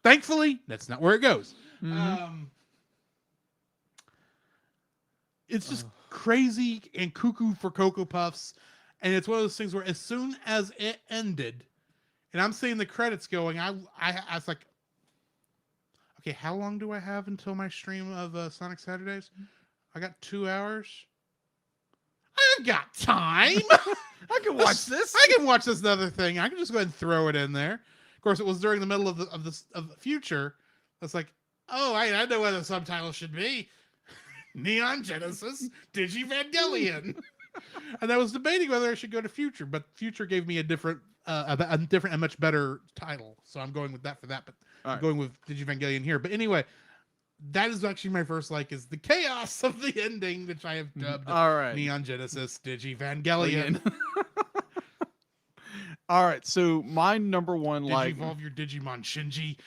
Thankfully, that's not where it goes. Mm-hmm. It's just crazy and cuckoo for Cocoa Puffs. And it's one of those things where as soon as it ended, and I'm seeing the credits going, I was like, okay, how long do I have until my stream of Sonic Saturdays? I got 2 hours. I've got time. I can watch this. I can watch this other thing. I can just go ahead and throw it in there. Of course, it was during the middle of the future. I was like, oh, I know what the subtitle should be. Neon Genesis Digivangelion. And I was debating whether I should go to Future, but Future gave me a different and much better title. So I'm going with that for that, but I'm going with Digivangelion here. But anyway, that is actually my first is the chaos of the ending, which I have dubbed Neon Genesis Digivangelion. All right, so my number one Digivolve your Digimon, Shinji.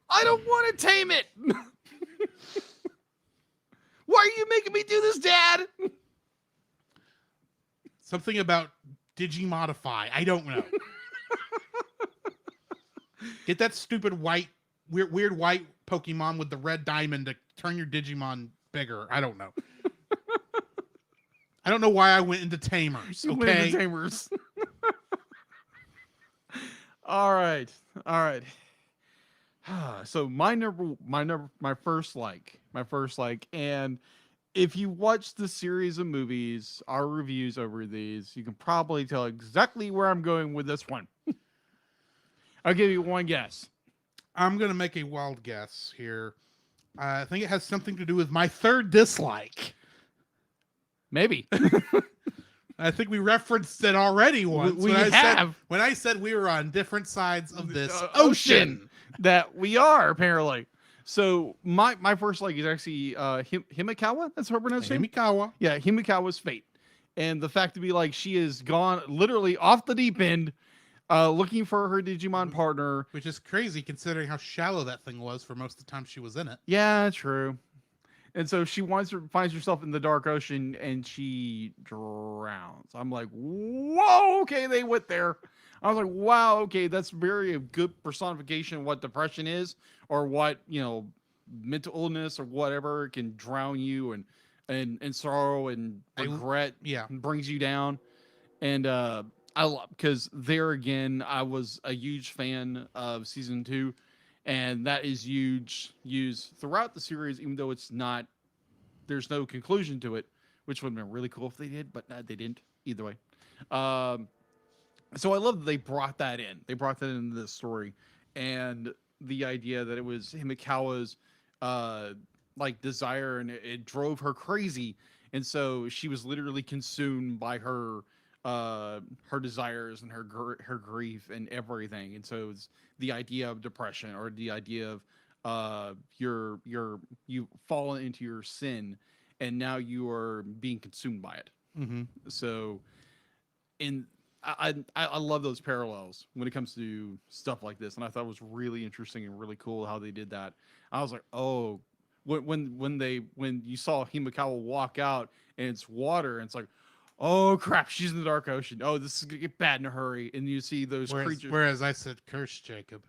I don't want to tame it. Why are you making me do this, Dad? Something about Digimodify. I don't know. Get that stupid weird white Pokemon with the red diamond to turn your Digimon bigger. I don't know. I don't know why I went into Tamers. Okay, Tamers. All right. So my first and if you watch the series of movies, our reviews over these, you can probably tell exactly where I'm going with this one. I'll give you one guess. I'm gonna make a wild guess here. I think it has something to do with my third dislike. Maybe. I think we referenced it already once. We have. When I said we were on different sides of this ocean. That we are, apparently. So my first is actually Himikawa. That's her pronunciation. Himikawa. Yeah, Himikawa's fate. And the fact to be she is gone literally off the deep end, looking for her Digimon partner. Which is crazy considering how shallow that thing was for most of the time she was in it. Yeah, true. And so she finds herself in the dark ocean and she drowns. I'm like, whoa, okay, they went there. I was like, wow, okay, that's very a good personification of what depression is, or what, mental illness or whatever can drown you and sorrow and regret brings you down. And I love, because there again, I was a huge fan of season 2, and that is used throughout the series, even though it's not there's no conclusion to it, which would have been really cool if they did, but they didn't. Either way, so I love that they brought that in. They brought that into the story, and the idea that it was Himikawa's like desire, and it drove her crazy, and so she was literally consumed by her desires and her grief and everything. And so it's the idea of depression, or the idea of you've fallen into your sin, and now you are being consumed by it. Mm-hmm. So, I love those parallels when it comes to stuff like this, and I thought it was really interesting and really cool how they did that. I was like, oh, when you saw Himikawa walk out and it's water, and it's like, oh crap, she's in the dark ocean. Oh, this is gonna get bad in a hurry. And you see those creatures. Whereas I said, curse Jacob.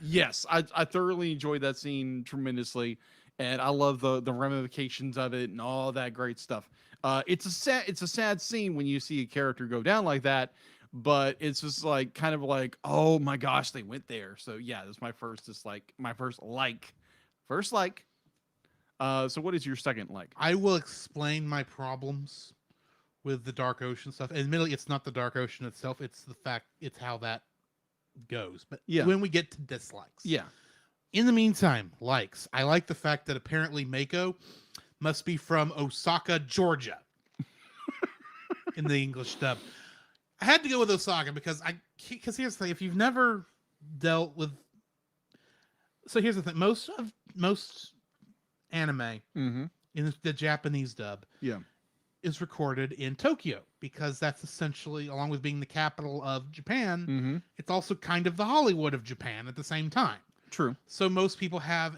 Yes, I thoroughly enjoyed that scene tremendously, and I love the ramifications of it and all that great stuff. It's a sad scene when you see a character go down like that, but it's just like kind of like, oh my gosh, they went there. So yeah, that's my first dislike, my first like. So what is your second like? I will explain my problems with the Dark Ocean stuff. Admittedly, it's not the Dark Ocean itself; it's how that goes. But Yeah. when we get to dislikes, Yeah. In the meantime, likes. I like the fact that apparently Mako must be from Osaka, Georgia, in the English dub. I had to go with Osaka because here's the thing: if you've never dealt with, so here's the thing: most anime Mm-hmm. in the Japanese dub Yeah. is recorded in Tokyo, because that's essentially, along with being the capital of Japan, Mm-hmm. it's also kind of the Hollywood of Japan at the same time. True. So most people have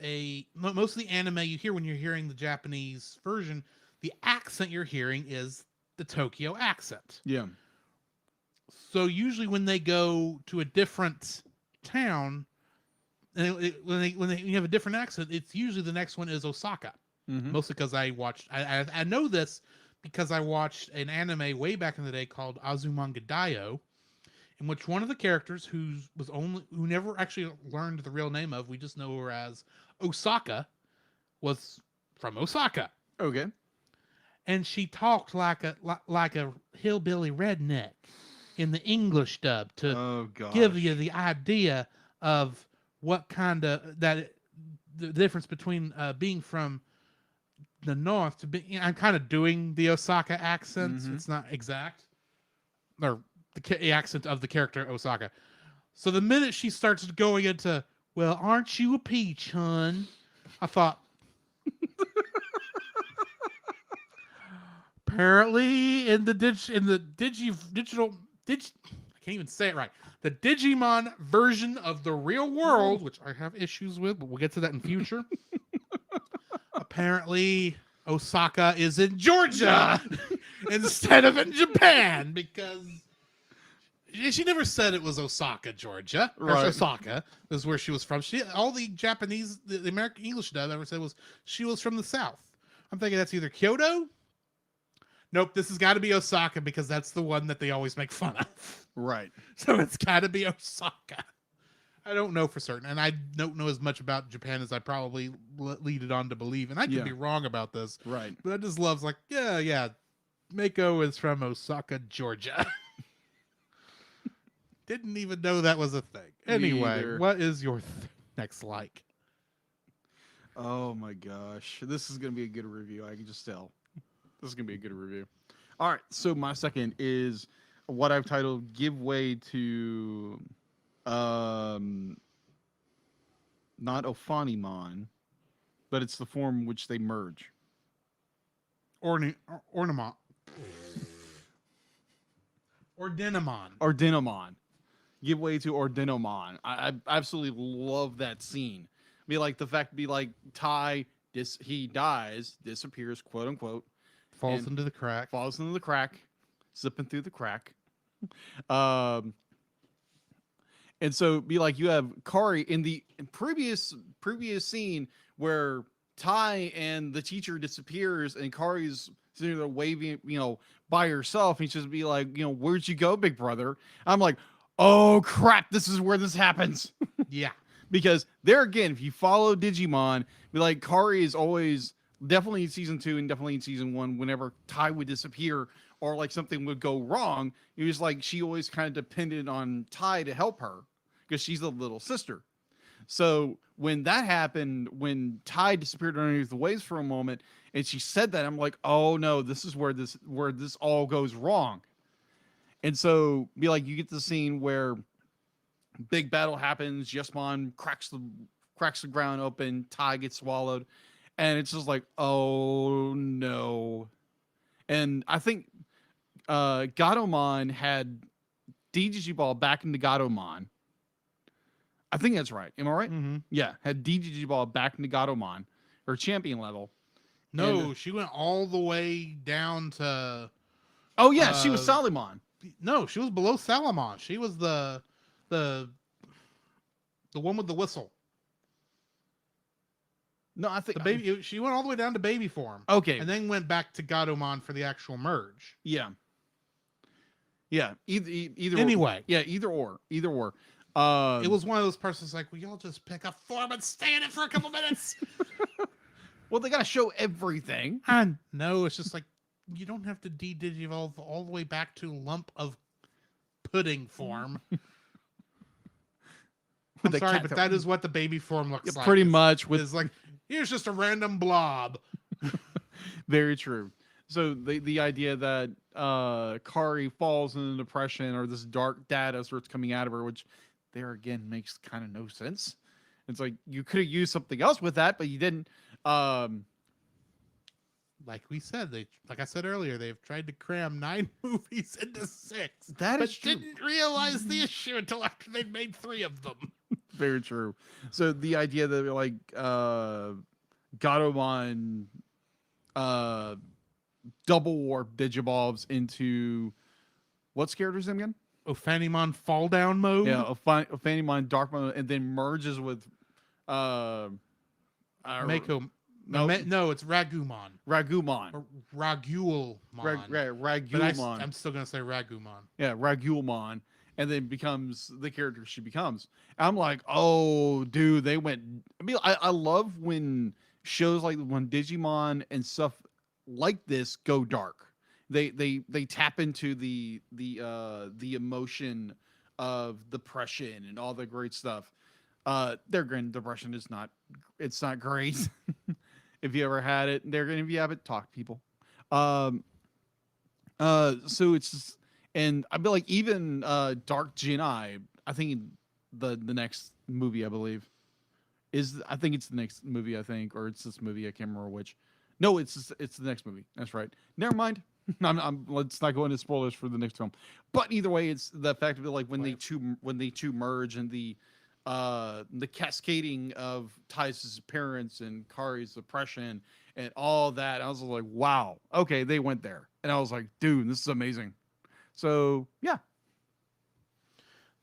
most of the anime you hear when you're hearing the Japanese version, the accent you're hearing is the Tokyo accent. Yeah. So usually when they go to a different town, and when you have a different accent, it's usually the next one is Osaka. Mm-hmm. Mostly because I know this because I watched an anime way back in the day called Azumanga Daioh, in which one of the characters who never actually learned the real name of, we just know her as Osaka, was from Osaka, Okay. and she talked like a hillbilly redneck in the English dub to Oh god. give you the idea of what kind of the difference between being from the north to be. I'm kind of doing the Osaka accent. Mhm. It's not exact, or the accent of the character Osaka. So the minute she starts going into, well, aren't you a peach, hun? I thought, apparently in the digital, I can't even say it right. The Digimon version of the real world, which I have issues with, but we'll get to that in future. Apparently, Osaka is in Georgia instead of in Japan, because she never said it was Osaka, Georgia. Right. Osaka is where she was from. All the Japanese, the American English dub ever said was she was from the South. I'm thinking that's either Kyoto. Nope, this has got to be Osaka, because that's the one that they always make fun of. Right. So it's got to be Osaka. I don't know for certain, and I don't know as much about Japan as I probably lead it on to believe, and I could Yeah. be wrong about this. Right. But I just love, like, yeah, Mako is from Osaka, Georgia. Didn't even know that was a thing. Anyway, either. what is your next like? Oh my gosh. This is gonna be a good review. I can just tell. This is gonna be a good review. All right. So my second is what I've titled "Give Way to," not Ophanimon, but it's the form in which they merge. Ornament. Ordinomon. Give way to Ordinomon. I absolutely love that scene. Be like the fact, be like Tai, he dies, disappears, quote unquote, Falls And- into the crack. falls into the crack, slipping through the crack. And so be like you have Kari in the previous scene where Tai and the teacher disappears and Kari's sitting there waving, by herself. And she's just be like, where'd you go, big brother? I'm like, oh crap, this is where this happens. Yeah. because there again, if you follow Digimon, be like Kari is always definitely in season 2 and definitely in season 1. Whenever Tai would disappear or like something would go wrong, it was like she always kind of depended on Tai to help her because she's the little sister. So when that happened, when Tai disappeared underneath the waves for a moment, and she said that, I'm like, oh no, this is where this all goes wrong. And so be like, you get the scene where big battle happens, Yesmon cracks the ground open, Tai gets swallowed, and it's just like, oh no. And I think Gatomon had Digiball back into Gatomon. I think that's right. Am I right? Mm-hmm. Yeah, had Digiball back into Gatomon, or champion level. No, And- she went all the way down to. Oh yeah, she was Uh, Salamon. No, she was below Salamon. She was the one with the whistle. No, I think The baby. She went all the way down to baby form, Okay. and then went back to Gatomon for the actual merge. Yeah. Yeah. Either. Anyway. Yeah. Either or. It was one of those persons like, will y'all just pick a form and stay in it for a couple minutes? Well, they gotta show everything. And no, it's just like you don't have to de-digivolve all the way back to lump of pudding form. I'm the sorry, cat but that is what the baby form looks like. pretty much with It's like here's just a random blob. very true. So the idea that Kari falls into depression or this dark data starts coming out of her, which there again makes kind of no sense. It's like you could have used something else with that, but you didn't. Like we said, like I said earlier, they've tried to cram 9 movies into 6. That but is true. didn't realize the issue until after they'd made 3 of them. Very true. So the idea that like Gatomon double warp digivolves into what's character's name again? Ophanimon fall down mode. Yeah, Ophanimon dark mode, and then merges with Mako. no. No, it's Ragumon. Ragumon. Or Ragulmon. But Ragulmon. I'm still gonna say Ragumon. Yeah, Ragulmon, and then becomes the character she becomes. I'm like, oh, dude, they went. I mean, I love when shows like when Digimon and stuff like this go dark. They tap into the emotion of depression and all the great stuff. Their grand depression is not. It's not great. If you ever had it, they're gonna be have it. Talk to people. So it's just, and I feel like even Dark Genai, I think the next movie I believe is I think it's the next movie I think, or it's this movie I can't remember which. No, it's the next movie. That's right. Never mind. Let's not go into spoilers for the next film. But either way, it's the fact of it, like when they two merge and the cascading of Tai's parents and Kari's depression and all that. I was like, wow, okay, they went there, and I was like, dude, this is amazing. So yeah,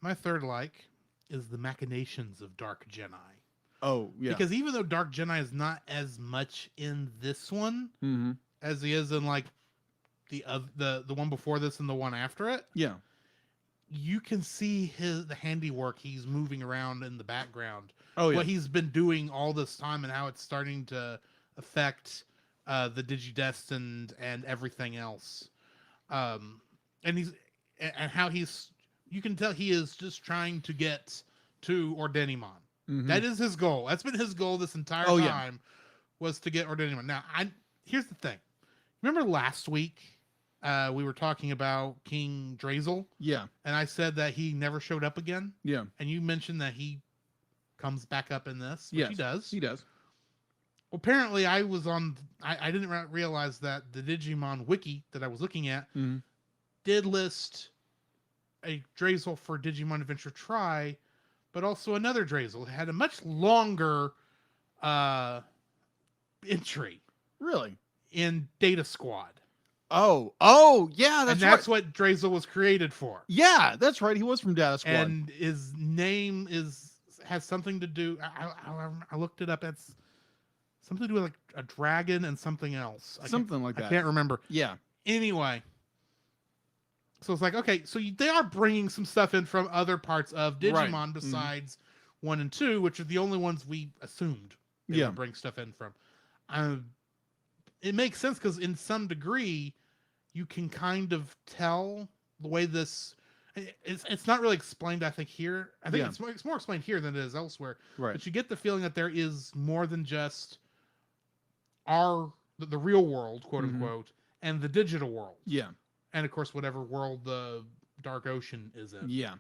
My third like is the machinations of Dark Genai. oh yeah, Because even though Dark Genai is not as much in this one mm-hmm. as he is in like the one before this and the one after it, yeah, you can see the handiwork he's moving around in the background. oh yeah, What he's been doing all this time and how it's starting to affect the Digidestined and everything else. And how you can tell he is just trying to get to Ordenimon. Mhm. That is his goal. That's been his goal this entire Oh, yeah. time, was to get Ordenimon. Now, here's the thing. Remember last week we were talking about King Drazel, yeah, and I said that he never showed up again, yeah, and you mentioned that he comes back up in this, which yes, he does. he does. Well, apparently, I didn't realize that the Digimon wiki that I was looking at Mm-hmm. did list a Drazel for Digimon Adventure Tri, but also another Drazel. It had a much longer entry Really? in Data Squad. Oh, yeah, And that's that's right. what Drazel was created for. Yeah, that's right. He was from Data Squad. And his name has something to do. I looked it up. It's something to do with like a dragon and something else. Something like I that. can't remember. Yeah. Anyway, so it's like, okay, so they are bringing some stuff in from other parts of Digimon Right. besides 1 and 2, which are the only ones we assumed they Yeah. would bring stuff in from. It makes sense because in some degree, you can kind of tell the way this. It's not really explained, I think, here. I think Yeah. it's more explained here than it is elsewhere. Right. But you get the feeling that there is more than just the real world, quote Mhm. unquote, and the digital world. Yeah. And of course, whatever world the Dark Ocean is in. Yeah.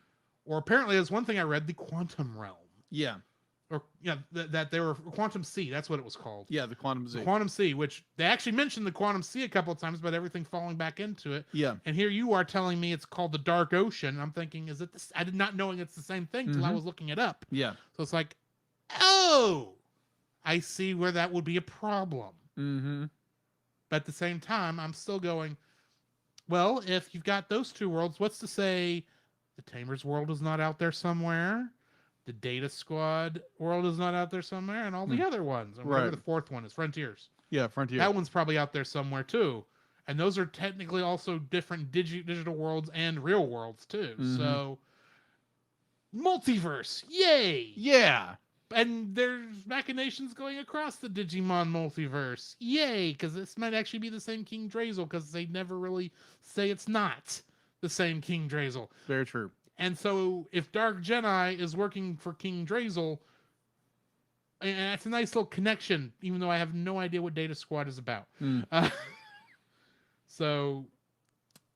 Or apparently, there's one thing I read: the quantum realm, Yeah. or that they were quantum sea. That's what it was called. Yeah. The quantum The Z. quantum sea, which they actually mentioned the quantum sea a couple of times, but everything falling back into it. Yeah. And here you are telling me it's called the Dark Ocean. I'm thinking, is it this? I did not knowing it's the same thing till I Mhm. was looking it up. Yeah. So it's like, oh, I see where that would be a problem. Mm-hmm. But at the same time, I'm still going, well, if you've got those two worlds, what's to say the Tamers world is not out there somewhere? The Data Squad world is not out there somewhere, and all the other ones. And whatever Right. the fourth one is, Frontiers. Yeah. Frontier. That one's probably out there somewhere too. And those are technically also different digital worlds and real worlds too. Mhm. So, multiverse, yay! Yeah. And there's machinations going across the Digimon multiverse. Yay, because this might actually be the same King Drazel, because they never really say it's not the same King Drazel. Very true. And so if Dark Jedi is working for King Drazel, and that's a nice little connection, even though I have no idea what Data Squad is about. Mm. So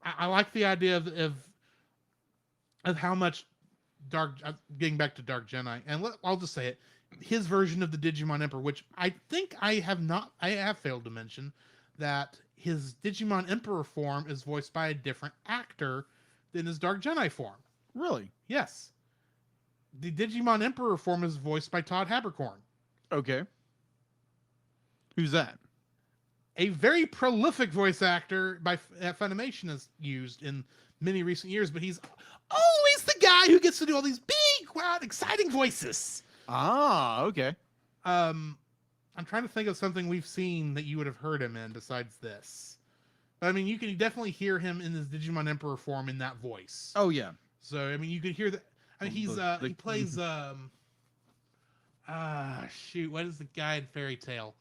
I like the idea of how much getting back to Dark Jedi, and I'll just say it, his version of the Digimon Emperor, which I think I have failed to mention, that his Digimon Emperor form is voiced by a different actor than his Dark Jedi form. Really? Yes. The Digimon Emperor form is voiced by Todd Haberkorn, Okay. Who's that? a very prolific voice actor that Funimation has used in many recent years, but he's always the guy who gets to do all these big, loud, exciting voices. Ah. Okay. I'm trying to think of something we've seen that you would have heard him in besides this. But I mean, you can definitely hear him in his Digimon Emperor form in that voice. Oh yeah. So I mean, you could hear that. I mean, he plays shoot, what is the guy in Fairy Tail?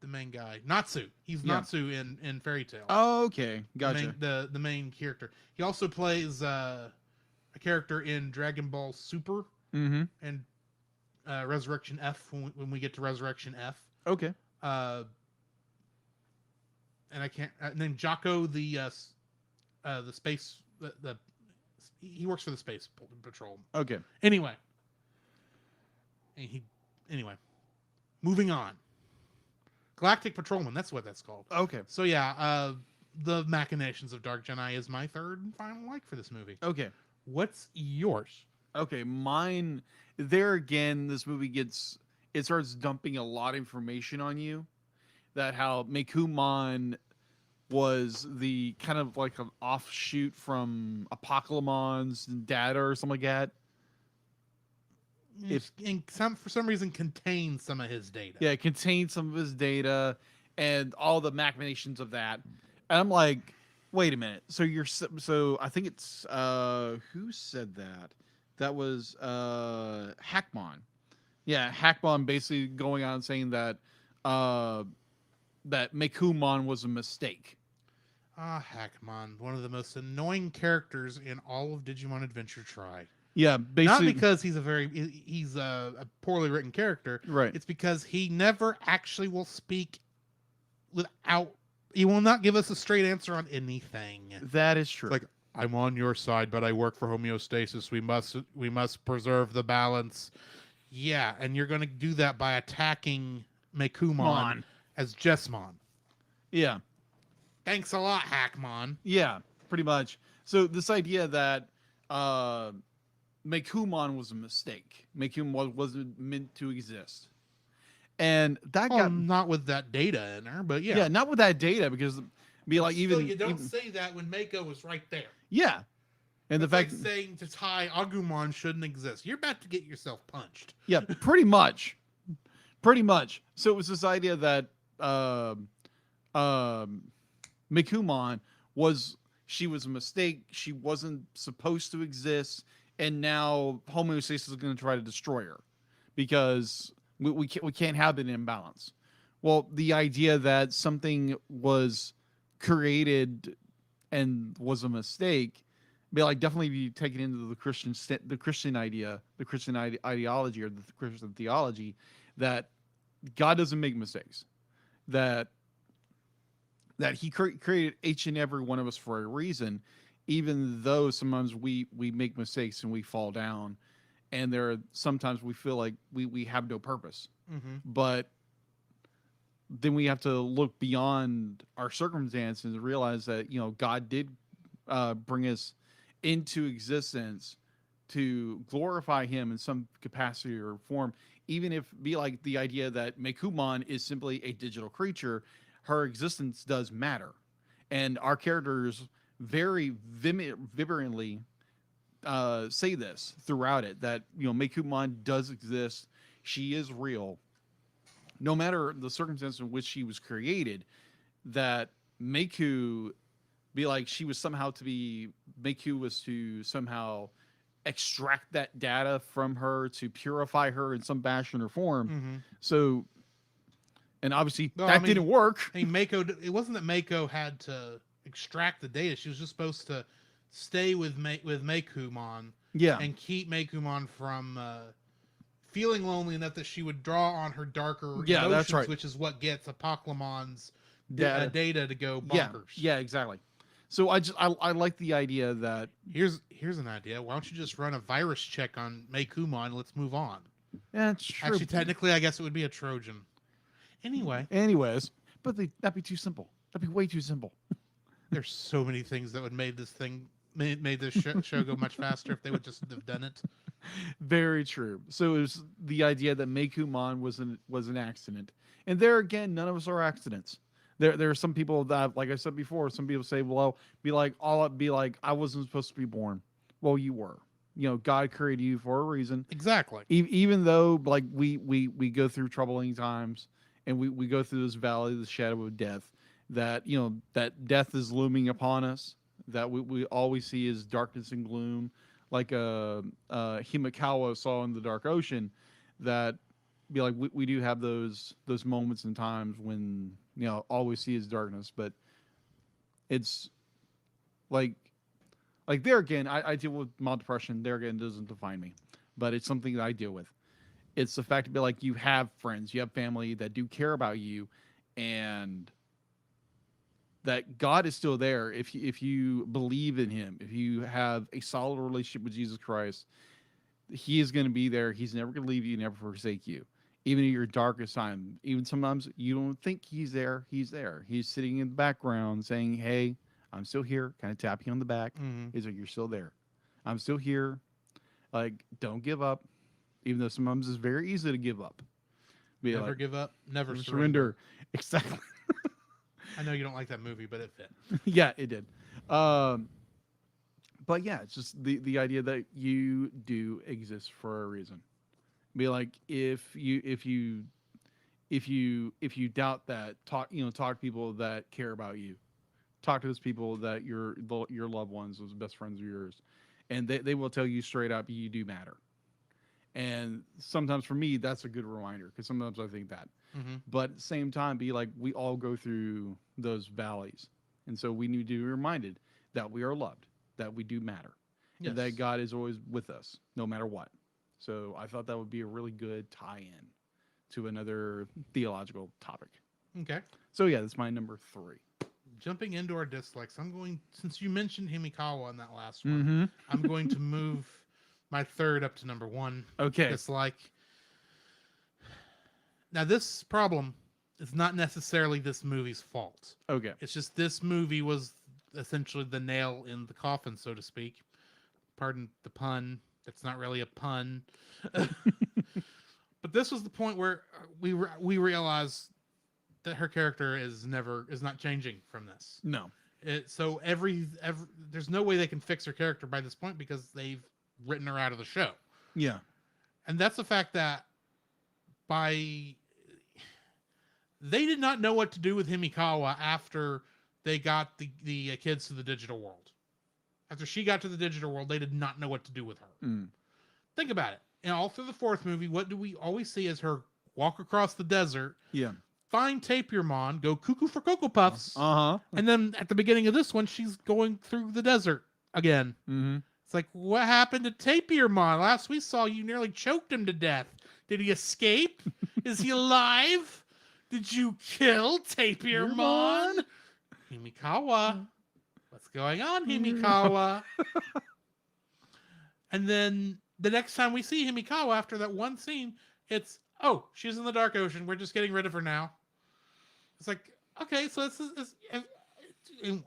The main guy, Natsu. He's Yeah. Natsu in Fairy Tail. Oh, okay. Gotcha. The main character. He also plays a character in Dragon Ball Super Mm-hmm. and Resurrection F when we get to Resurrection F. Okay. And I can't named Jocko the space he works for the Space Patrol. Okay. Anyway, moving on. Galactic Patrolman, that's what that's called. Okay. So yeah, the machinations of Dark Jedi is my third and final like for this movie. Okay. What's yours? Okay. Mine. There again, this movie starts dumping a lot of information on you. That how Mekumon was the kind of like an offshoot from Apocalymon's data or something like that. For some reason contains some of his data. Yeah, it contained some of his data and all the machinations of that. And I'm like, wait a minute. So I think it's who said that? That was Hackmon. Yeah, Hackmon basically going on saying that that Mekumon was a mistake. Hackmon, one of the most annoying characters in all of Digimon Adventure Tri. Yeah, basically. Not because he's a poorly written character. Right. It's because he never actually will speak he will not give us a straight answer on anything. That is true. Like, I'm on your side, but I work for homeostasis. We must preserve the balance. Yeah, and you're going to do that by attacking Mekumon as Jessmon. Yeah. Thanks a lot, Hackmon. Yeah, pretty much. So this idea that Mekumon was a mistake. Mekumon wasn't meant to exist. And that Well, got not with that data in there, but yeah. yeah, not with that data because be like Still, even you don't even- say that when Mako was right there. yeah. And It's the fact like saying to Tai Agumon shouldn't exist. You're about to get yourself punched. yeah, pretty much. Pretty much. So it was this idea that Mekumon was a mistake. She wasn't supposed to exist. and now homeostasis is going to try to destroy her because we can't have an imbalance. Well, the idea that something was created and was a mistake, be like definitely be taken into the Christian idea, the Christian ideology, or the Christian theology that God doesn't make mistakes, that He created each and every one of us for a reason, even though sometimes we make mistakes and we fall down, and there are sometimes we feel like we have no purpose, but then we have to look beyond our circumstances and realize that God did bring us into existence to glorify Him in some capacity or form, even if be like the idea that Mekuman is simply a digital creature, her existence does matter, and our characters very vibrantly say this throughout it, that Mekuman does exist, she is real, no matter the circumstance in which she was created, that Meku be like she was somehow to be Meku was to somehow extract that data from her to purify her in some fashion or form. So, and obviously that didn't work. I mean, Mako. It wasn't that Mako had to extract the data. She was just supposed to stay with Mekumon, and keep Mekumon from feeling lonely enough that she would draw on her darker emotions, that's right, which is what gets Apoclymon's data to go bonkers. Yeah, exactly. So I like the idea that here's an idea. Why don't you just run a virus check on Mekumon? Let's move on. Yeah, it's true. Actually, technically, I guess it would be a Trojan. Anyways, but that'd be too simple. That'd be way too simple. There's so many things that would made this show go much faster if they would just have done it. Very true. So it was the idea that Meikumon was an accident, and there again, none of us are accidents. There are some people that, like I said before, some people say, "Well, be like I wasn't supposed to be born." Well, you were. God created you for a reason. Exactly. Even though like we go through troubling times, and we go through this valley of the shadow of death, that that death is looming upon us, that we always see is darkness and gloom, like Himikawa saw in the Dark Ocean, that be like we do have those moments and times when all we see is darkness. But it's like there again, I deal with mild depression. There again, it doesn't define me, but it's something that I deal with. It's the fact to be like, you have friends, you have family that do care about you, and that God is still there if you believe in Him, if you have a solid relationship with Jesus Christ. He is going to be there. He's never going to leave you, never forsake you, even in your darkest time. Even sometimes you don't think He's there. He's there. He's sitting in the background saying, "Hey, I'm still here," kind of tapping you on the back. He's like, "You're still there. I'm still here. Like, don't give up." Even though sometimes it's very easy to give up. Never give up. Never surrender. Exactly. I know you don't like that movie, but it fit. Yeah, it did. But yeah, it's just the idea that you do exist for a reason. Be like, if you doubt that, talk to people that care about you. Talk to those people that your loved ones, those best friends of yours, and they will tell you straight up, you do matter. And sometimes for me, that's a good reminder, because sometimes I think that. But at the same time, be like, we all go through those valleys. And so we need to be reminded that we are loved, that we do matter, and that God is always with us, no matter what. So I thought that would be a really good tie-in to another theological topic. Okay. So yeah, that's my number 3. Jumping into our dislikes, since you mentioned Himikawa in that last one, I'm going to move my 3rd up to number 1. Okay. Dislike. Now, this problem is not necessarily this movie's fault. Okay. It's just this movie was essentially the nail in the coffin, so to speak. Pardon the pun. That's not really a pun. But this was the point where we realized that her character is not changing from this. No. So there's no way they can fix her character by this point, because they've written her out of the show. Yeah. And that's the fact that they did not know what to do with Himikawa after they got the kids to the digital world. After she got to the digital world, they did not know what to do with her. Mm. Think about it. And all through the fourth movie, what do we always see is her walk across the desert, Yeah. find Tapirmon, go cuckoo for Cocoa Puffs, Uh-huh. and then at the beginning of this one, she's going through the desert again. Mm-hmm. It's like, what happened to Tapirmon? Last we saw, you nearly choked him to death. Did he escape? Is he alive? Did you kill Tapirmon? Himikawa. What's going on, Himikawa? And then the next time we see Himikawa after that one scene, it's, oh, she's in the Dark Ocean. We're just getting rid of her now. It's like, okay, so it's in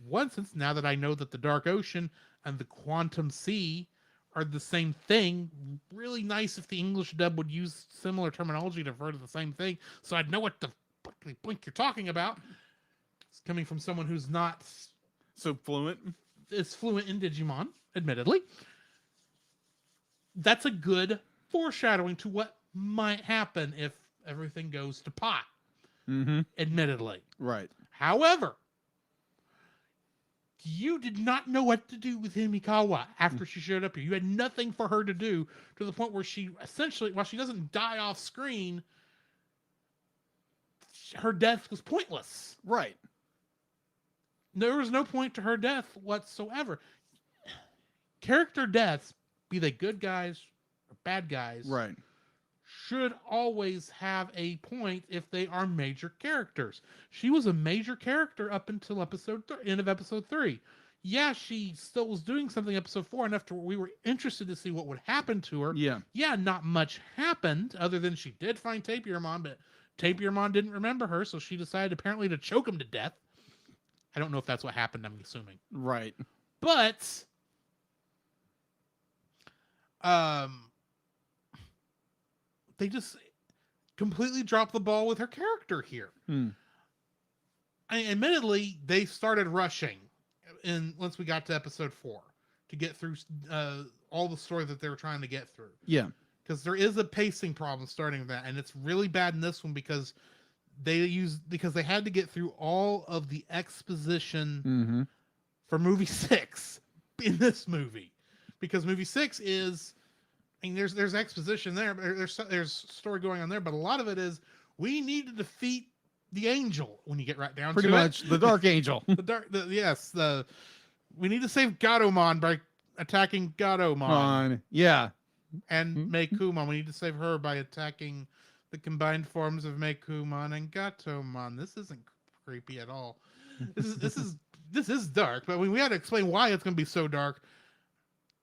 one sense, now that I know that the Dark Ocean and the Quantum Sea are the same thing, really nice if the English dub would use similar terminology to refer to the same thing, so I'd know what the blink you're talking about. It's coming from someone who's not So fluent. is fluent in Digimon, admittedly. That's a good foreshadowing to what might happen if everything goes to pot, Mm-hmm. admittedly. Right. However, you did not know what to do with Himikawa after she showed up here. You had nothing for her to do, to the point where she essentially, while she doesn't die off screen, her death was pointless. Right. There was no point to her death whatsoever. Character deaths, be they good guys or bad guys, Right. should always have a point if they are major characters. She was a major character up until end of episode 3. Yeah, she still was doing something episode 4 enough to where we were interested to see what would happen to her. Yeah. Yeah, not much happened other than she did find Tapirmon, but Tapirmon didn't remember her, so she decided apparently to choke him to death. I don't know if that's what happened, I'm assuming. Right. But they just completely dropped the ball with her character here. Admittedly, they started rushing once we got to episode 4 to get through all the story that they were trying to get through. Yeah. Because there is a pacing problem starting with that, and it's really bad in this one because they had to get through all of the exposition Mm-hmm. for movie 6 in this movie, because movie 6 is, I mean, there's exposition there, but there's story going on there, but a lot of it is we need to defeat the angel when you get right down Pretty to much the Dark Angel. we need to save Gatomon by attacking Gatomon, Yeah. and Meikumon. We need to save her by attacking the combined forms of Meikumon and Gatomon. This isn't creepy at all. This is dark, but we had to explain why it's going to be so dark.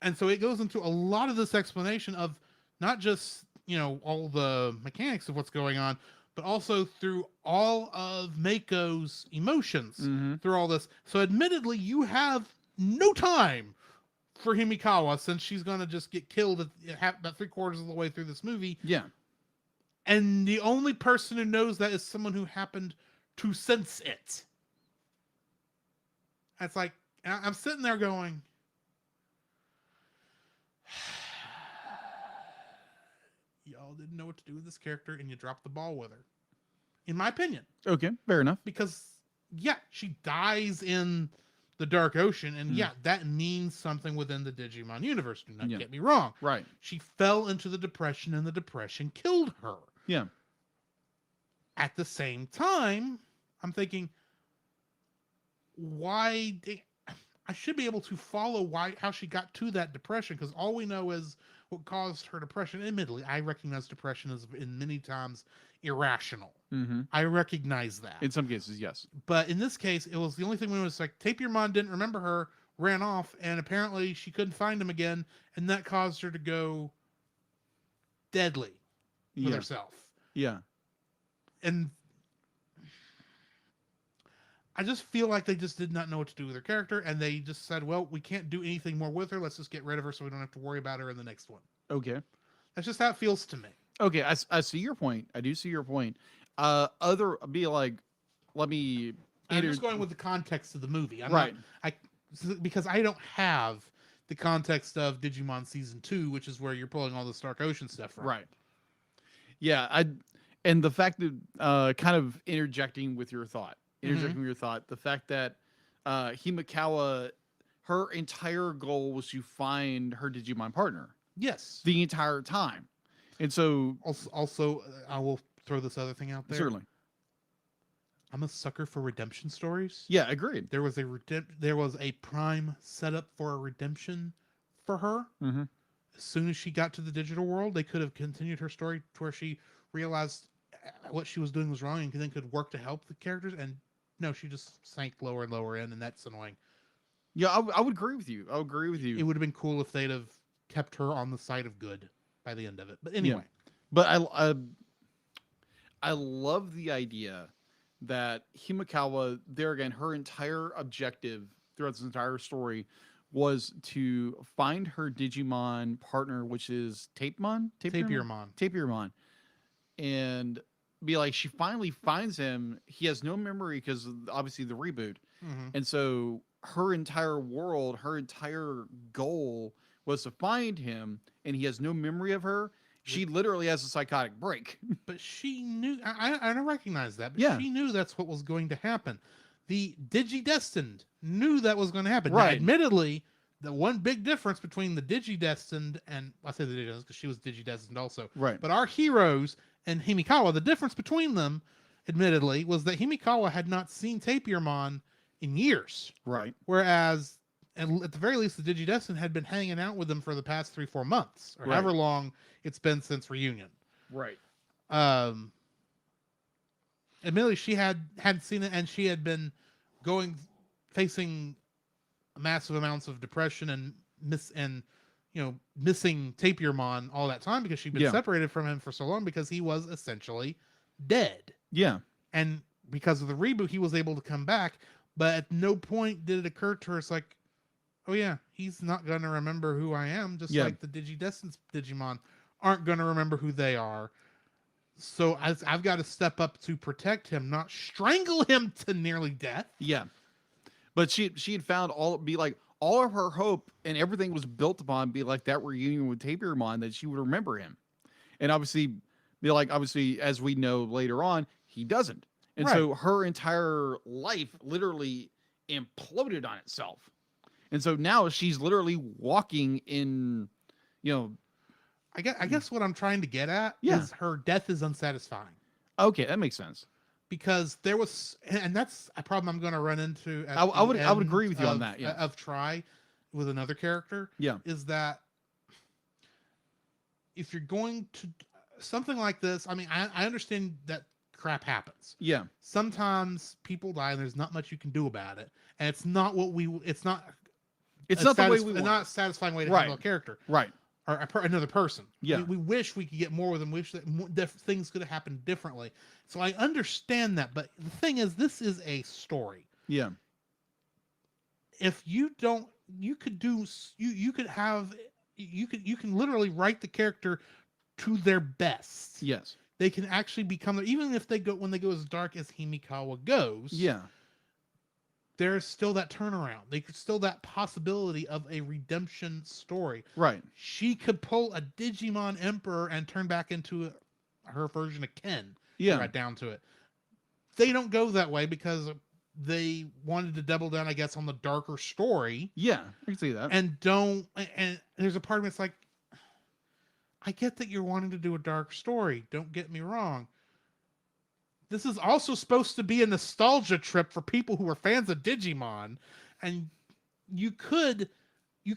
And so it goes into a lot of this explanation of not just, all the mechanics of what's going on, but also through all of Mako's emotions through all this. So admittedly, you have no time for Himikawa, since she's going to just get killed about 3/4 of the way through this movie. Yeah. And the only person who knows that is someone who happened to sense it. It's like, I'm sitting there going, y'all didn't know what to do with this character and you dropped the ball with her. In my opinion. Okay. Fair enough. Because, yeah, she dies in the Dark Ocean, and yeah, that means something within the Digimon universe. Do not get me wrong. Right. She fell into the depression, and the depression killed her. Yeah. At the same time, I'm thinking, I should be able to follow how she got to that depression, because all we know is what caused her depression. Admittedly, I recognize depression is in many times irrational. Mm-hmm. I recognize that. In some cases, yes. But in this case, it was the only thing when it was like Tapirmon didn't remember her, ran off, and apparently she couldn't find him again, and that caused her to go deadly with herself. Yeah. And I just feel like they just did not know what to do with her character, and they just said, well, we can't do anything more with her. Let's just get rid of her so we don't have to worry about her in the next one. Okay. That's just how it feels to me. Okay. I see your point. I do see your point. Let me. I'm just going with the context of the movie. Right. Because I don't have the context of Digimon Season 2, which is where you're pulling all this Dark Ocean stuff from. Right. Yeah. And the fact that kind of interjecting with your thought, the fact that Himikawa, her entire goal was to find her Digimon partner Yes. the entire time. And so, Also, I will throw this other thing out there. certainly. I'm a sucker for redemption stories. Yeah, agreed. There was a prime setup for a redemption for her. Mm-hmm. As soon as she got to the digital world, they could have continued her story to where she realized what she was doing was wrong and then could work to help the characters. And no, she just sank lower and lower in, and that's annoying. Yeah, I would agree with you. I would agree with you. It would have been cool if they'd have kept her on the side of good by the end of it. But anyway, But I love the idea that Himikawa, there again, her entire objective throughout this entire story was to find her Digimon partner, which is Tapirmon. Tapirmon. And be like, she finally finds him. He has no memory because obviously the reboot. Mhm. And so her entire world, her entire goal was to find him, and he has no memory of her. She literally has a psychotic break. But she knew. I don't recognize that. But Yeah. she knew that's what was going to happen. The Digidestined knew that was going to happen. Now, Right. admittedly, the one big difference between the Digidestined and I say the Digidestined because she was Digidestined also. Right. But our heroes and Himikawa, the difference between them, admittedly, was that Himikawa had not seen Tapirmon in years, Right. whereas and at the very least, the Digidestined had been hanging out with them for the past 3-4 months, or Right. however long it's been since reunion. Right. Admittedly, she hadn't seen it, and she had been facing massive amounts of depression and missing Tapirmon all that time because she'd been Yeah. separated from him for so long because he was essentially dead. Yeah. And because of the reboot, he was able to come back, but at no point did it occur to her, it's like, oh yeah, he's not going to remember who I am, just Yeah. like the Digidestined Digimon aren't going to remember who they are. So I've got to step up to protect him, not strangle him to nearly death. Yeah. But she had found all of her hope and everything was built upon be like that reunion with Tapirmon, that she would remember him. And obviously as we know later on, he doesn't. And so her entire life literally imploded on itself. And so now she's literally walking in, I guess what I'm trying to get at Yeah. is her death is unsatisfying. okay, that makes sense. Because there was, and that's a problem I'm going to run into. At I would the agree end with you on of- that, yeah. Of Try with another character. Yeah. Is that if you're going to something like this, I mean, I understand that crap happens. Yeah. Sometimes people die and there's not much you can do about it. And it's not It's a not the way we not want. a satisfying way to Right. handle a character Right. or another person. Yeah. We wish we could get more with them. Wish that things could have happened differently. So I understand that, but the thing is, this is a story. Yeah. If you don't, you could do, you could have, you can literally write the character to their best. Yes. They can actually become, even if when they go as dark as Himikawa goes. Yeah. There's still that turnaround. There's still that possibility of a redemption story. Right. She could pull a Digimon Emperor and turn back into her version of Ken. Yeah. Right down to it. They don't go that way because they wanted to double down, I guess, on the darker story. Yeah. I can see that. And there's a part of me that's like, I get that you're wanting to do a dark story. Don't get me wrong. This is also supposed to be a nostalgia trip for people who are fans of Digimon, and you could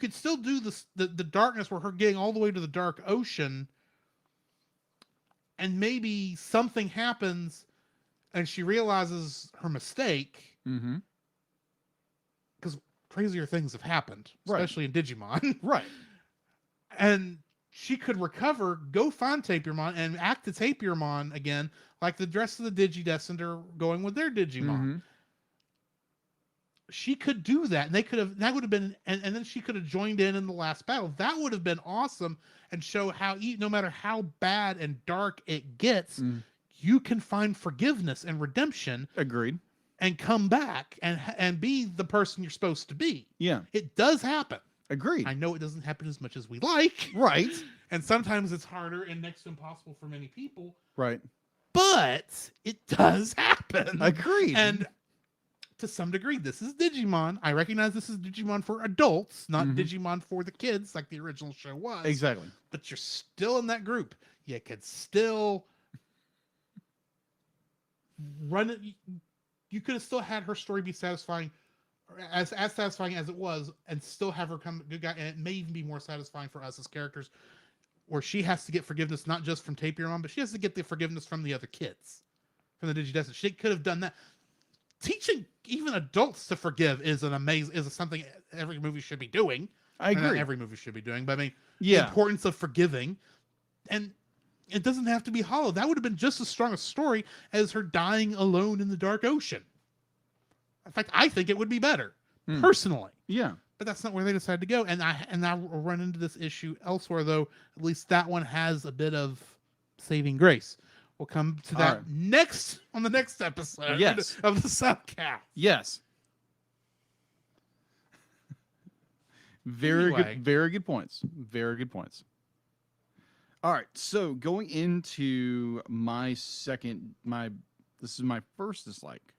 still do the darkness where her getting all the way to the dark ocean, and maybe something happens, and she realizes her mistake Mm-hmm. because crazier things have happened, Right. especially in Digimon, Right. and she could recover, go find Tapirmon, and act as Tapirmon again, like the rest of the Digidestined are going with their Digimon. Mm-hmm. She could do that, and that would have been, and then she could have joined in the last battle. That would have been awesome, and show how no matter how bad and dark it gets, Mm. you can find forgiveness and redemption, Agreed. and come back and be the person you're supposed to be. Yeah. It does happen. Agreed. I know it doesn't happen as much as we like, Right. and sometimes it's harder and next to impossible for many people, Right. but it does happen. Agreed. And to some degree, this is Digimon. I recognize this is Digimon for adults, not Mhm. Digimon for the kids, like the original show was. Exactly. But you're still in that group. You could still run it. You could have still had her story be satisfying, or as satisfying as it was, and still have her come good guy. And it may even be more satisfying for us as characters, where she has to get forgiveness not just from Tapirmon, but she has to get the forgiveness from the other kids, from the Digidestined. She could have done that. Teaching even adults to forgive is something every movie should be doing. I Or not agree. every movie should be doing, but I mean, the Yeah. importance of forgiving, and it doesn't have to be hollow. That would have been just as strong a story as her dying alone in the dark ocean. In fact, I think it would be better personally. Yeah. But that's not where they decided to go. And I will run into this issue elsewhere, though. At least that one has a bit of saving grace. We'll come to that right. next on the next episode Yes. of the Subcast. Yes. Very Anyway. good. Very good points. Very good points. All right. So going into this is my first dislike.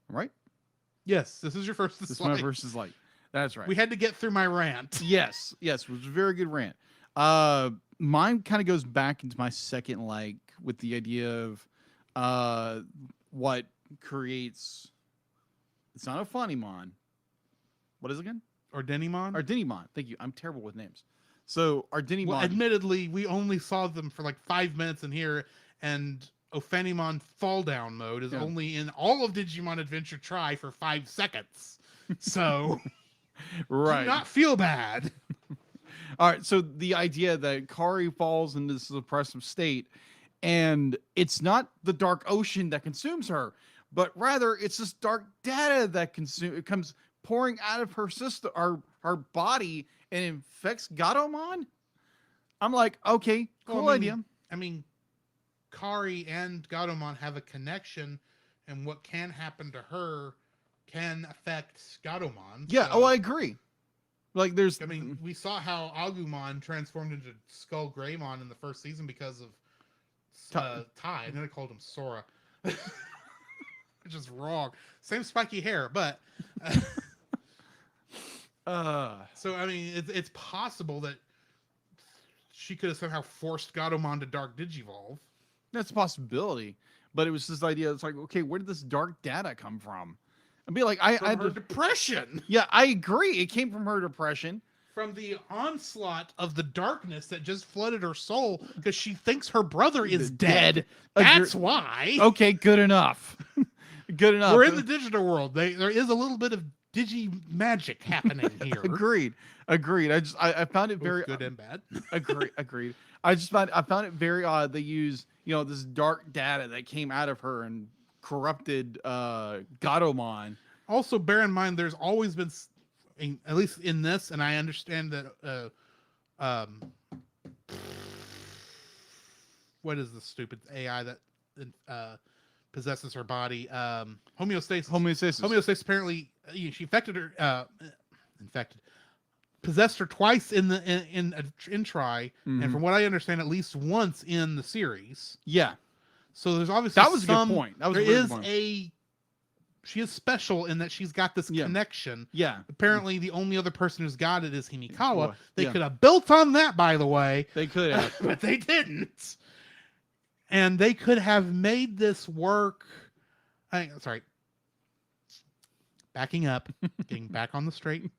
Right? Yes, this is your first This is my dislike. first dislike. That's right. We had to get through my rant. Yes, yes, it was a very good rant. Mine kind of goes back into my second like with the idea of what creates. It's not a Funnymon. What is it again? Or Denimon. Ardennimon. Thank you. I'm terrible with names. So Ardennimon. Well, admittedly, we only saw them for like 5 minutes in here, and Ophanimon Fall Down mode is Yeah. only in all of Digimon Adventure Try for 5 seconds. So right. do not feel bad. All right. So the idea that Kari falls into this oppressive state, and it's not the dark ocean that consumes her, but rather it's this dark data that it comes pouring out of her system, her body, and infects Gatomon. I'm like, okay, cool Well, idea. I mean, Kari and Gatomon have a connection, and what can happen to her can affect Gatomon. Yeah. So, I agree. Like, there's. I mean, we saw how Agumon transformed into Skull Greymon in the first season because of Tai, and then they called him Sora. Which is wrong. Same spiky hair, but so I mean, it's possible that she could have somehow forced Gatomon to Dark Digivolve. That's a possibility, but it was this idea. It's like, okay, where did this dark data come from? I'd be like, From her depression. Yeah, I agree. It came from her depression. From the onslaught of the darkness that just flooded her soul because she thinks her brother is dead. That's why. Okay, good enough. Good enough. We're in the digital world. There is a little bit of digi magic happening here. Agreed. I found it Both very good and bad. agreed. I found it very odd they use, this dark data that came out of her and corrupted Gatomon. Also, bear in mind, there's always been, at least in this, and I understand that. What is the stupid AI that possesses her body? Homeostasis. Homeostasis. Apparently, she possessed her twice in Try, and from what I understand, at least once in the series. Yeah. So there's obviously That was a good point. That was a there really is good point. she is special in that she's got this connection. Yeah. Apparently, the only other person who's got it is Himikawa. Boy, They yeah. could have built on that, by the way, They could have. but they didn't. And they could have made this work. Sorry. Backing up, getting back on the straight,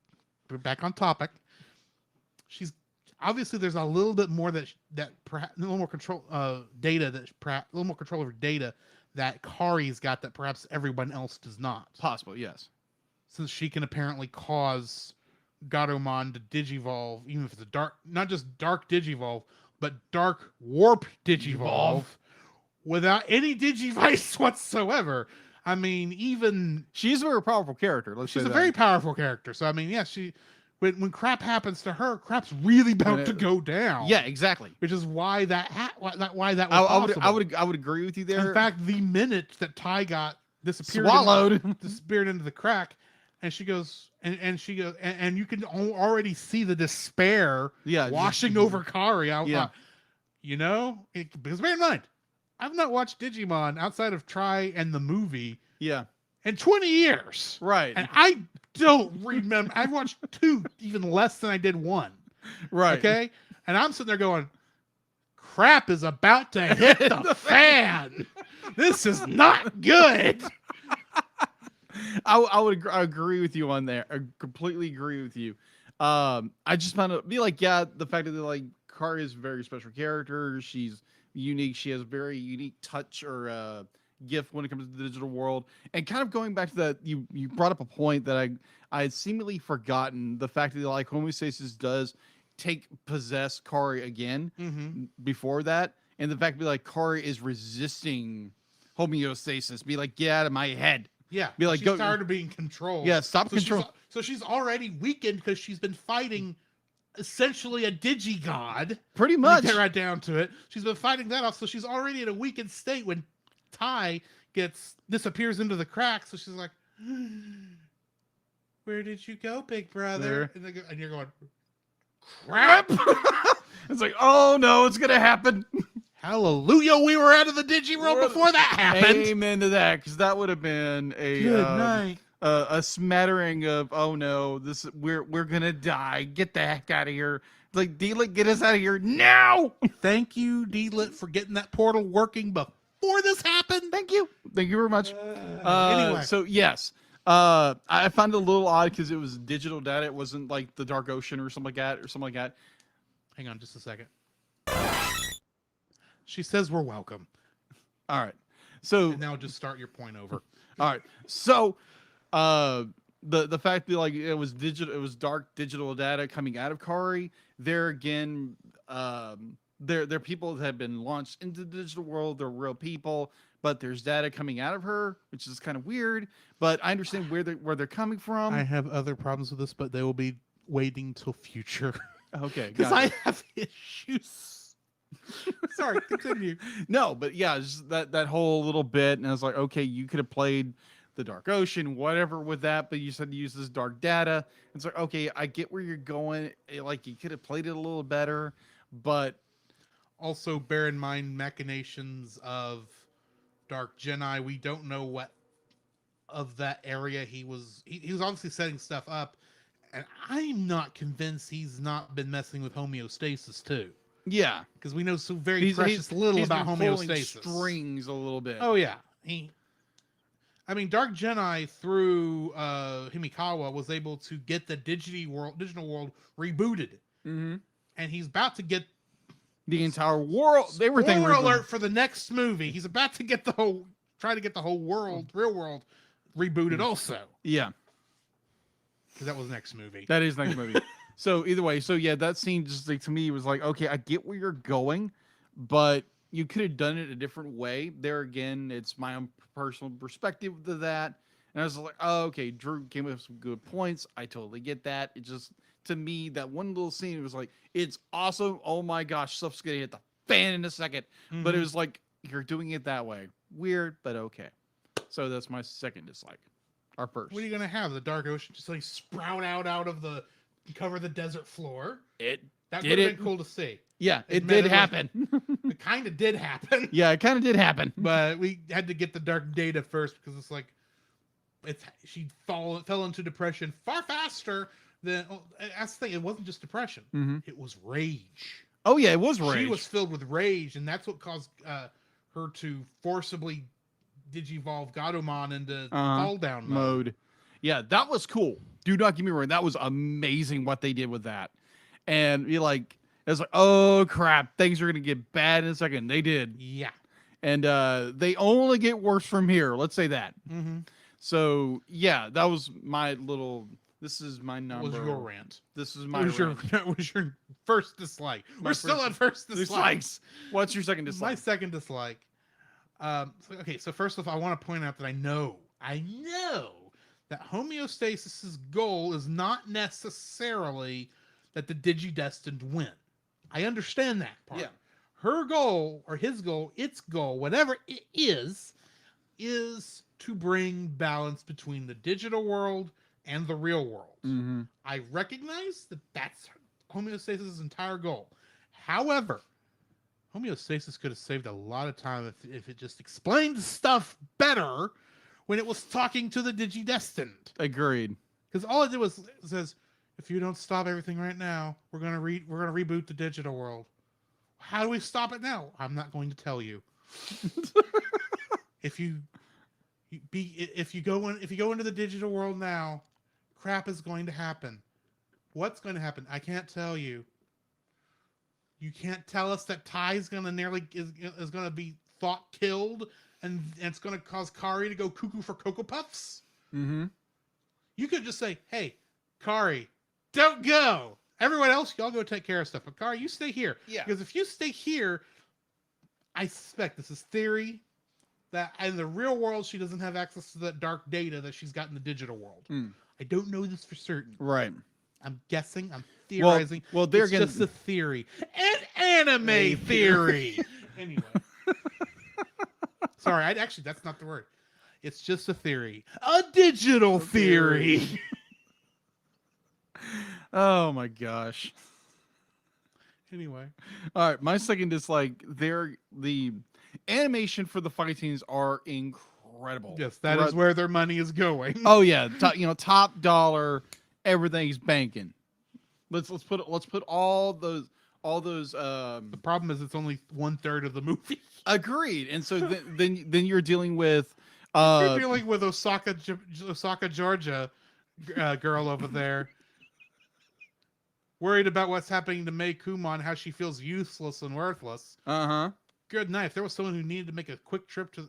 back on topic. She's obviously there's a little bit more that perhaps a little more control data that perhaps a little more control over data that Kari's got that perhaps everyone else does not. Possible, yes. Since she can apparently cause Gatomon to digivolve, even if it's not just dark digivolve, but dark warp digivolve without any digivice whatsoever. I mean, even She's a very powerful character. Let's she's say a that. very powerful character. So I mean, yeah, when crap happens to her, crap's really about to go down. Yeah, exactly. which is why that was I possible. would agree with you there. In fact, the minute that Tai got disappeared into the crack, and she goes, and you can already see the despair washing over Kari. Because bear in mind, I've not watched Digimon outside of Try and the movie Yeah. in 20 years. Right. And I don't remember. I watched 2 even less than I did 1. Right. Okay. And I'm sitting there going, crap is about to hit the fan. This is not good. I would agree with you on there. I completely agree with you. I just found it be like, yeah, the fact that like Kari is a very special character. She's unique. She has a very unique touch or gift when it comes to the digital world. And kind of going back to that, you brought up a point that I had seemingly forgotten, the fact that like homeostasis does possess Kari again before that, and the fact that like Kari is resisting homeostasis, be like, get out of my head. Yeah. Be like, she's go- tired of being controlled. Yeah, stop So control. so she's already weakened because she's been fighting essentially a digigod. Pretty When much. you get right down to it. She's been fighting that off, so she's already in a weakened state when Ty disappears into the cracks. So she's like, "Where did you go, big brother?" And you're going, "Crap!" It's like, oh no, it's gonna happen. Hallelujah! We were out of the digi world before that happened. Amen to that, because that would have been Good night. a smattering of, oh no, we're gonna die. Get the heck out of here. Like, D-Lit, get us out of here now. Thank you, D-Lit, for getting that portal working before this happened. Thank you very much. Anyway, So yes, I found it a little odd because it was digital data. It wasn't like the Dark Ocean or something like that. hang on just a second. She says we're welcome. All right. So And now just start your point over. all right. So the fact that like it was dark digital data coming out of Kari, there again, they're people that have been launched into the digital world. They're real people, but there's data coming out of her, which is kind of weird. But I understand where they're coming from. I have other problems with this, but they will be waiting till future. Okay, Because got I it. have issues. Sorry, continue. No, but yeah, just that whole little bit, and I was like, okay, you could have played the Dark Ocean, whatever, with that, but you said to use this dark data. It's like, okay, I get where you're going. Like, you could have played it a little better, but Also, bear in mind machinations of Dark Jedi. We don't know what of that area he was obviously setting stuff up, and I'm not convinced he's not been messing with homeostasis too. yeah, Because we know so very precious little he's about been pulling homeostasis. strings a little bit. Oh yeah, I mean, Dark Jedi through Himikawa was able to get the digital world rebooted, Mm-hmm. and he's about to get The entire world, everything. spoiler rebooted. alert for the next movie. He's about to get try to get the whole real world rebooted also. Yeah, Because that was the next movie. that is next movie. So either way, so yeah, that scene just like to me was like, okay, I get where you're going, but you could have done it a different way. There again, it's my own personal perspective to that. And I was like, oh, okay, Drew came up with some good points. I totally get that. It just, to me, that one little scene was like, it's awesome. Oh my gosh, stuff's gonna hit the fan in a second. But it was like, you're doing it that way. Weird, but okay. So that's my second dislike. Our first. What are you gonna have? The Dark Ocean just like sprout out of the cover the desert floor? It That Did would have it? been cool to see. Yeah, it Admittedly- did happen. It kind of did happen. Yeah, it kind of did happen. But we had to get the dark data first because it's like she fell into depression far faster than that's the thing. It wasn't just depression; Mhm. it was rage. Oh yeah, it was rage. She was filled with rage, and that's what caused her to forcibly digivolve Gatomon into fall down mode. mode. Yeah, that was cool. Do not get me wrong. That was amazing what they did with that. And you're like, it's like, oh crap, things are gonna get bad in a second. They did. Yeah. And they only get worse from here. Let's say that. Mm-hmm. So yeah, that was my little. This is my number. Was your rant? This is my What was your rant. what was your first dislike? My We're still first on first dislikes. What's your second My dislike? second dislike. Okay, so first of all, I want to point out that I know that homeostasis's goal is not necessarily that the Digidestined win. I understand that part. Yeah. Her goal or his goal, its goal, whatever it is to bring balance between the digital world and the real world. Mm-hmm. I recognize that that's homeostasis' entire goal. However, homeostasis could have saved a lot of time if it just explained stuff better when it was talking to the Digidestined. Agreed. Because all it did was it says, if you don't stop everything right now, we're gonna reboot the digital world. How do we stop it now? I'm not going to tell you. if you go into the digital world now, crap is going to happen. What's going to happen? I can't tell you. You can't tell us that Ty's gonna is gonna be thought killed, and it's gonna cause Kari to go cuckoo for Cocoa Puffs. Mm-hmm. You could just say, "Hey, Kari, don't go. Everyone else, y'all go take care of stuff. But Kari, you stay here. Yeah. Because if you stay here, I suspect this is theory that in the real world she doesn't have access to that dark data that she's got in the digital world. I don't know this for certain. Right. I'm guessing. I'm theorizing. Well, they're it's gonna- just a theory, an anime theory. Anyway, sorry. That's not the word. It's just a theory, a digital theory. Oh my gosh. Anyway, All right, my second dislike. The animation for the fight scenes are incredible. yes, that is where their money is going. Oh yeah, top dollar. Everything's banking. Let's put all those. The problem is it's only 1/3 of the movie. Agreed. And so then you're dealing with. You're dealing with Osaka, Georgia girl over there, worried about what's happening to Mei Kumon, how she feels useless and worthless. Uh-huh. Good night. If there was someone who needed to make a quick trip to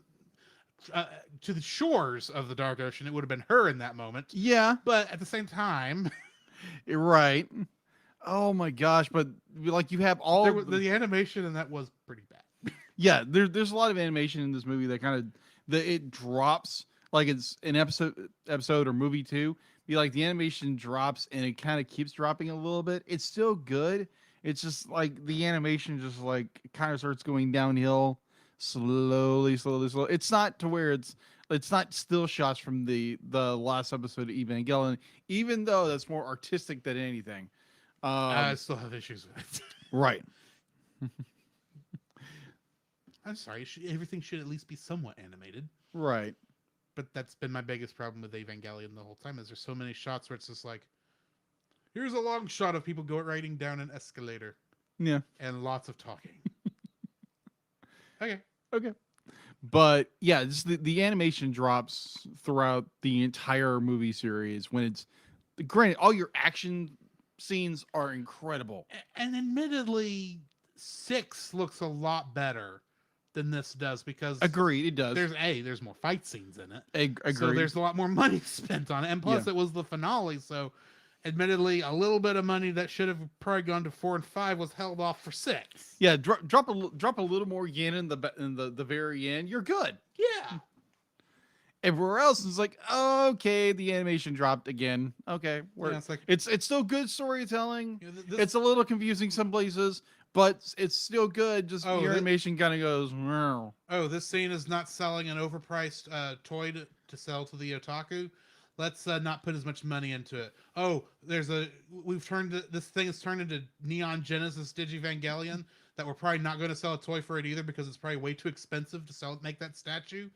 the shores of the Dark Ocean, it would have been her in that moment. Yeah. But at the same time, You're right. Oh my gosh! But like you have all the animation in that was pretty bad. yeah. There's a lot of animation in this movie that kind of it drops like it's an episode or movie two. Be like the animation drops and it kind of keeps dropping a little bit. It's still good. It's just like the animation just like kind of starts going downhill slowly. It's not to where it's not still shots from the last episode of Evangelion, even though that's more artistic than anything. I still have issues with it. Right. I'm sorry. Everything should at least be somewhat animated. Right. But that's been my biggest problem with Evangelion the whole time. Is there's so many shots where it's just like, here's a long shot of people riding down an escalator Yeah. and lots of talking. Okay. Okay. But yeah, just the animation drops throughout the entire movie series when it's granted all your action scenes are incredible. And admittedly, 6 looks a lot better than this does because Agreed, it does. there's more fight scenes in it. Agreed. So there's a lot more money spent on it. And plus Yeah. it was the finale, so admittedly a little bit of money that should have probably gone to 4 and 5 was held off for 6. Yeah, drop a little more yen in the very end. You're good. Yeah. Everywhere else is like, okay, the animation dropped again. Okay, Yeah, it's like it's still good storytelling. you know, this, It's a little confusing some places, but it's still good. Just Oh, your thi- animation kind of goes. Meow. this scene is not selling an overpriced toy to sell to the otaku. Let's not put as much money into it. This thing has turned into Neon Genesis Digivangelion that we're probably not going to sell a toy for it either because it's probably way too expensive to make that statue.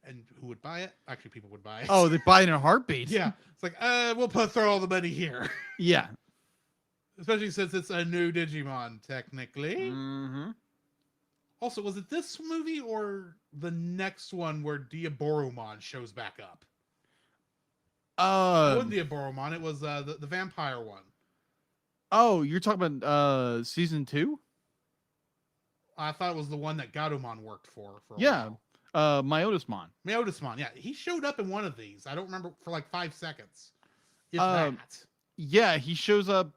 And who would buy it? Actually, people would buy it. Oh, they buy it in a heartbeat. yeah. It's like, we'll throw all the money here. Yeah. Especially since it's a new Digimon, technically. Mm-hmm. Also, was it this movie or the next one where Diaboromon shows back up? It wasn't Diaboromon, it was the vampire one. Oh, you're talking about season 2? I thought it was the one that Gatomon worked for a Yeah. while. Myotismon. Meotismon, yeah. He showed up in one of these. I don't remember, for like 5 seconds. If Um, that. Yeah, he shows up.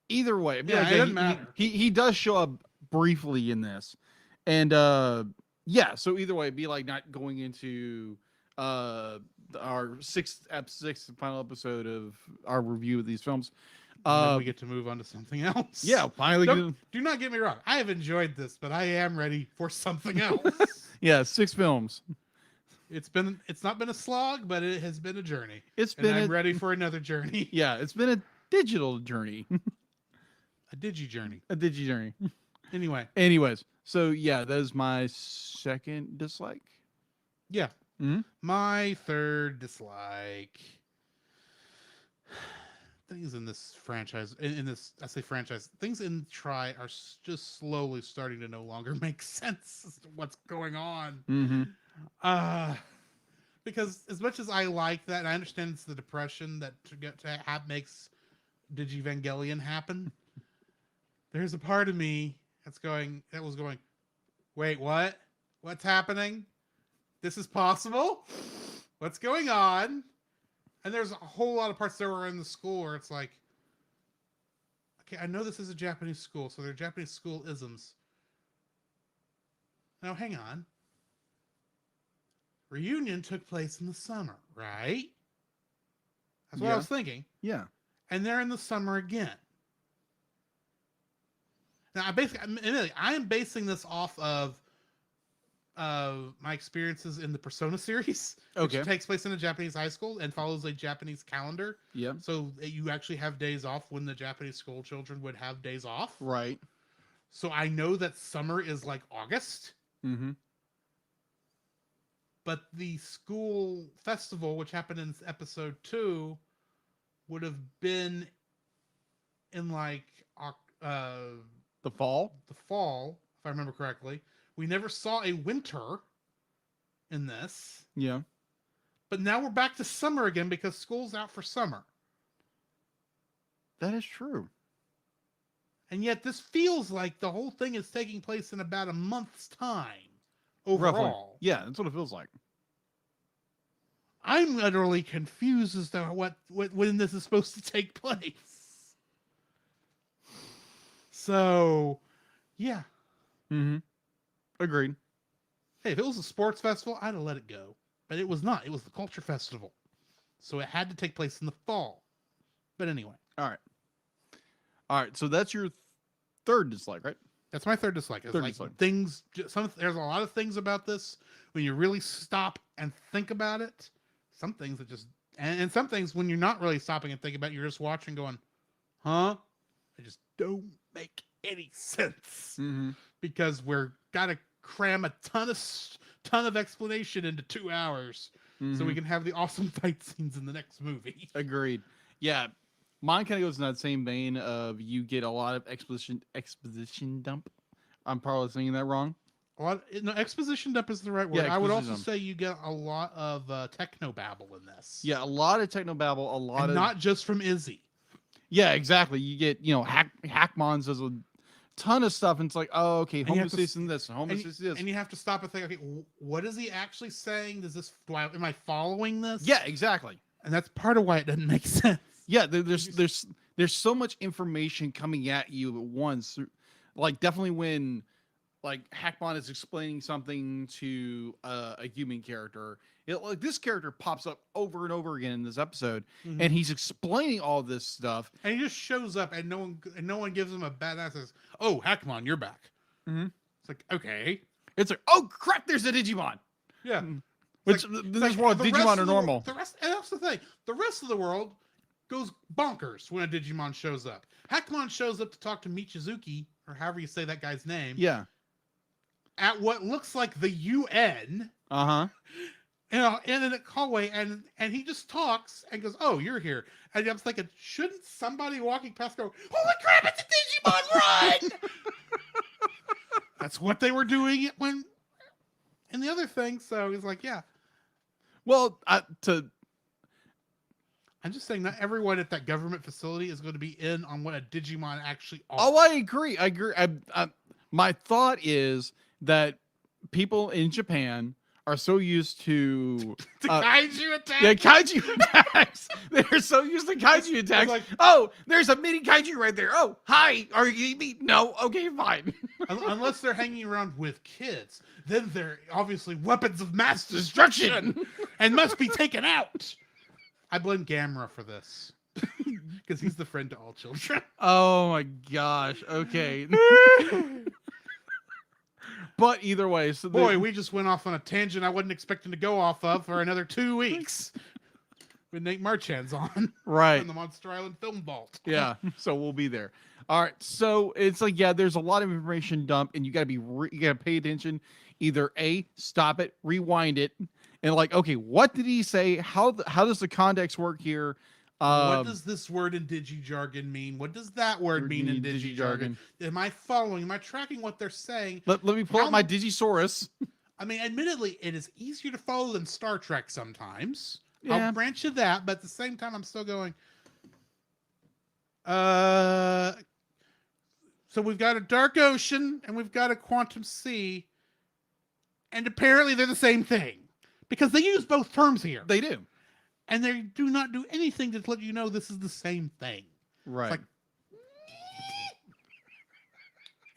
Either way, Yeah, it doesn't matter. He does show up briefly in this, and yeah. So either way, it'd be like not going into our sixth and final episode of our review of these films. And then we get to move on to something else. Yeah, finally. Do not get me wrong. I have enjoyed this, but I am ready for something else. Yeah, 6 films. It's not been a slog, but it has been a journey. It's And been I'm ready for another journey. Yeah, it's been a digital journey, A digi journey. a digi journey. Anyway, Anyways, So yeah, that is my second dislike. Yeah. Mhm. My third dislike. Things in this franchise, in this, I say franchise, things in Try are just slowly starting to no longer make sense as to what's going on. Mm-hmm. Uh, because as much as I like that, and I understand it's the depression that makes Digivangelion happen. There's a part of me that was going, wait, what? What's happening? This is possible? What's going on? And there's a whole lot of parts that were in the school where it's like, okay, I know this is a Japanese school, so they're Japanese school isms. Now, hang on. Reunion took place in the summer, right? That's what I Yeah. was thinking. Yeah. And they're in the summer again. Now, I am basing this off of my experiences in the Persona series, which Okay. takes place in a Japanese high school and follows a Japanese calendar. Yeah. So you actually have days off when the Japanese school children would have days off. Right. So I know that summer is like August, Mm-hmm. but the school festival, which happened in episode 2, would have been in like The fall. the fall, if I remember correctly. We never saw a winter in this, Yeah. but now we're back to summer again because school's out for summer. That is true. And yet this feels like the whole thing is taking place in about a month's time overall. Roughly. Yeah, that's what it feels like. I'm utterly confused as to what when this is supposed to take place. So, yeah. Mm-hmm. Agreed. Hey, if it was a sports festival, I'd have let it go. But it was not. It was the culture festival. So it had to take place in the fall. But anyway, All right. All right. So that's your third dislike, right? that's my third dislike. It's Third like dislike. things. There's a lot of things about this when you really stop and think about it. Some things that just and some things when you're not really stopping and thinking about it, you're just watching, going, "Huh?" They just don't make any sense Mm-hmm. because we're gotta cram a ton of explanation into 2 hours so we can have the awesome fight scenes in the next movie. Agreed. Yeah. Mine kind of goes in that same vein of you get a lot of exposition dump. I'm probably saying that wrong. Exposition dump is the right word. Yeah, I would exposition also dump. say you get a lot of techno babble in this. Yeah, a lot of technobabble, a lot and of not just from Izzy. yeah, exactly. You get Hackmons does a ton of stuff, and it's like, oh, okay, you have to homocysteine and this, and And, homocysteine this. and you have to stop and think, okay, what is he actually saying? Am I following this? Yeah, exactly. And that's part of why it doesn't make sense. Yeah, there's so much information coming at you at once. Like definitely when like Hackmon is explaining something to a human character, like this character pops up over and over again in this episode, Mhm. and he's explaining all this stuff. And he just shows up, and no one gives him a badass. Says, "Oh, Hackmon, you're back." Mhm. It's like, okay, It's like, oh crap, there's a Digimon. yeah. Which It's this like world the rest Digimon of are the normal. and that's the thing. The rest of the world goes bonkers when a Digimon shows up. Hackmon shows up to talk to Michizuki, or however you say that guy's name, Yeah. at what looks like the UN. Uh-huh. In a hallway, and he just talks and goes, "Oh, you're here." And I'm thinking, shouldn't somebody walking past go, "Holy crap, it's a Digimon, run!" That's what they were doing when in the other thing. So he's like, "Yeah." Well, I'm just saying, not everyone at that government facility is going to be in on what a Digimon actually are. oh, I agree. I agree. My thought is that people in Japan are so used to the kaiju attack. yeah, kaiju attacks. They're so used to kaiju attacks. like- oh, there's a mini kaiju right there. Oh, hi. Are you eating me? No. Okay, fine. Unless they're hanging around with kids, then they're obviously weapons of mass destruction and must be taken out. I blame Gamera for this because he's the friend to all children. Oh my gosh. Okay. But either way, so Boy, we just went off on a tangent I wasn't expecting to go off of for another 2 weeks. With Nate Marchand's on right. in the Monster Island Film Vault. Yeah. So we'll be there. All right, so it's like, yeah, there's a lot of information dump, and you gotta you gotta pay attention. Either A, stop it, rewind it, and like, okay, what did he say? How does the context work here? What does this word in digi jargon mean? What does that word mean in digi Digi-jargon. jargon? Am I following? Am I tracking what they're saying? Let me pull How- up my Digisaurus. I mean, admittedly, it is easier to follow than Star Trek sometimes. Yeah. I'll grant you that, but at the same time, I'm still going. So we've got a dark ocean and we've got a quantum sea, and apparently they're the same thing because they use both terms here, They do. and they do not do anything to let you know this is the same thing. Right. like-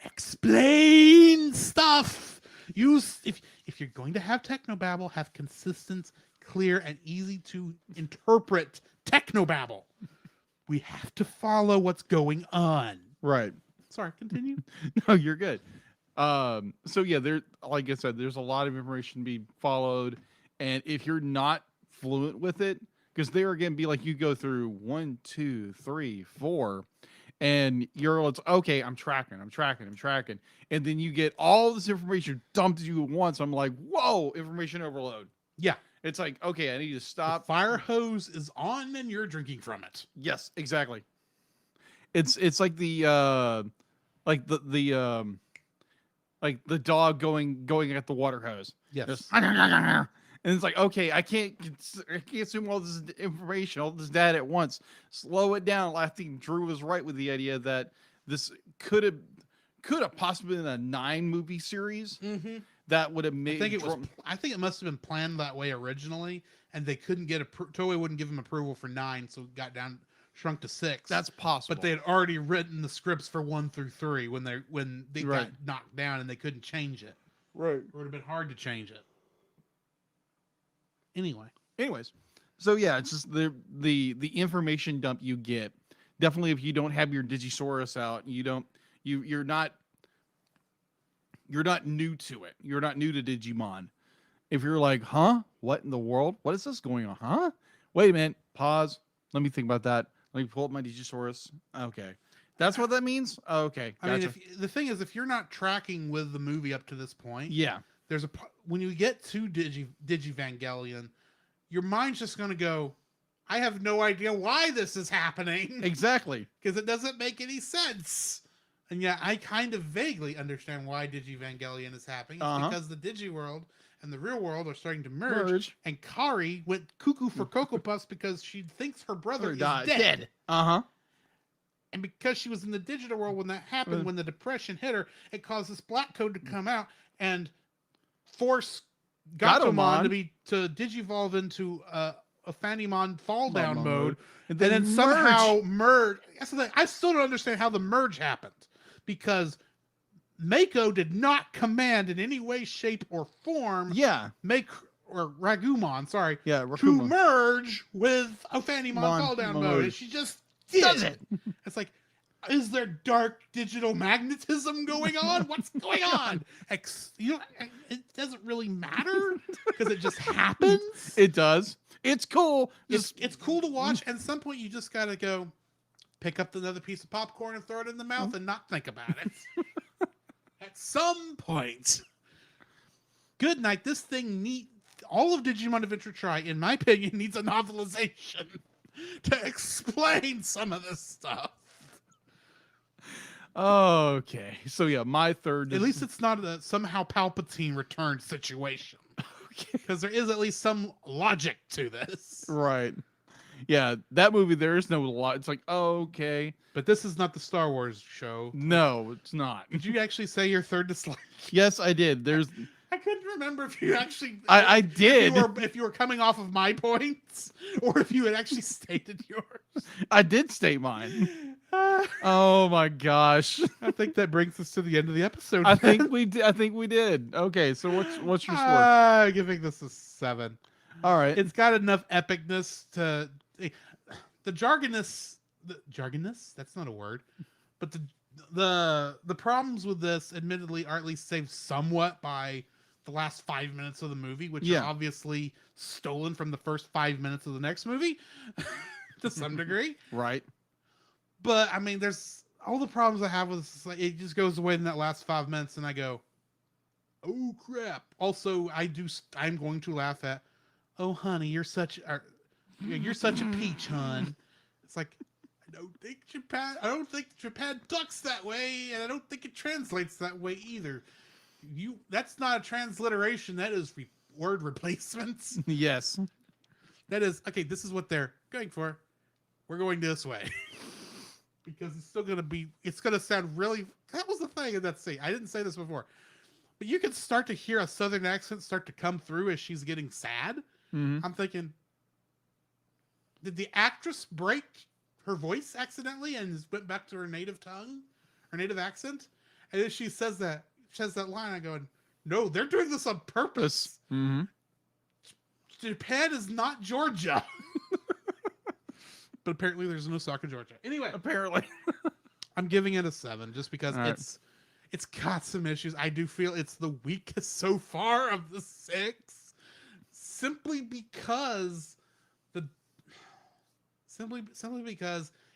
Explain stuff. Use if you're going to have technobabble, have consistent, clear, and easy to interpret technobabble. We have to follow what's going on. Right. Sorry, continue. No, you're good. So yeah, there, like I said, there's a lot of information to be followed, and if you're not fluent with it, because there again, be like you go through 1, 2, 3, 4, and you're like, okay, I'm tracking, and then you get all this information dumped at you at once. I'm like, whoa, information overload. Yeah. It's like, okay, I need to The stop. fire hose is on and you're drinking from it. Yes, exactly. It's like the like the dog going at the water hose. Yes. Just, and it's like, okay, I can't consume all this information, all this data at once. Slow it down. I think Drew was right with the idea that this could have possibly been a 9-movie series Mm-hmm. that would have made. I think it must have been planned that way originally, and they couldn't get Toei wouldn't give them approval for 9, so it got shrunk to 6. That's possible. But they had already written the scripts for 1 through 3 when they got Right. knocked down and they couldn't change it. right. It would have been hard to change it. Anyway, Anyways, so yeah, it's just the information dump you get. Definitely, if you don't have your Digisaurus out, you're not new to it. You're not new to Digimon. If you're like, huh, what in the world? What is this going on? Huh? Wait a minute. Pause. Let me think about that. Let me pull up my Digisaurus. Okay, that's what that means. Okay, gotcha. I mean, the thing is, if you're not tracking with the movie up to this point, yeah, there's when you get to Digivangelion, your mind's just going to go, I have no idea why this is happening exactly. because it doesn't make any sense. And yeah, I kind of vaguely understand why Digivangelion is happening. It's because the Digiworld and the real world are starting to merge. And Kari went cuckoo for Cocoa Puffs because she thinks her brother is dead. Uh-huh. And because she was in the digital world when that happened, when the depression hit her, it caused this black code to come out and force Gatomon to digivolve into a Fanimon fall down mode, and then somehow merge. That's the thing. I still don't understand how the merge happened, because Mako did not command in any way, shape, or form. Yeah. Ragumon, sorry. Yeah. To Rakuma. merge with a Fanimon fall down mode. And she just does it. It's like, is there dark digital magnetism going on? What's going on? It doesn't really matter because it just happens. It does. It's cool. It's cool to watch. And at some point, you just gotta go pick up another piece of popcorn and throw it in the mouth and not think about it. At some point, good night. This thing all of Digimon Adventure Try, in my opinion, needs a novelization to explain some of this stuff. Okay. So yeah, my third. At least it's not a somehow Palpatine returned situation. Because there is at least some logic to this. Right. Yeah, that movie, there is no lot. It's like, oh, okay. But this is not the Star Wars show. No, it's not. Did you actually say your third dislike? Yes, I did. There's. I couldn't remember if you actually. I did. If you were coming off of my points, or if you had actually stated yours. I did state mine. Oh my gosh. I think that brings us to the end of the episode. I think we did. Okay, so what's your score? Giving this a 7. All right. It's got enough epicness to the jargonness. That's not a word, but the problems with this, admittedly, are at least saved somewhat by the last 5 minutes of the movie, which are obviously stolen from the first 5 minutes of the next movie, to some degree. Right. But I mean, there's all the problems I have with this, is like, it just goes away in that last 5 minutes, and I go, "Oh crap!" Also, I'm going to laugh at, "Oh honey, you're such a peach, hun." It's like, I don't think Japan talks that way, and I don't think it translates that way either. That's not a transliteration. That is word replacements. Yes. That is okay. This is what they're going for. We're going this way because it's still gonna be. It's gonna sound really. That was the thing in that scene. I didn't say this before, but you can start to hear a southern accent start to come through as she's getting sad. Mhm. I'm thinking, did the actress break her voice accidentally and went back to her native tongue, her native accent? And then she says that line. I go, no, they're doing this on purpose. Mm-hmm. Japan is not Georgia. But apparently there's no Osaka, Georgia. Anyway, Apparently. I'm giving it a 7 just because All right. it's got some issues. I do feel it's the weakest so far of the 6, simply because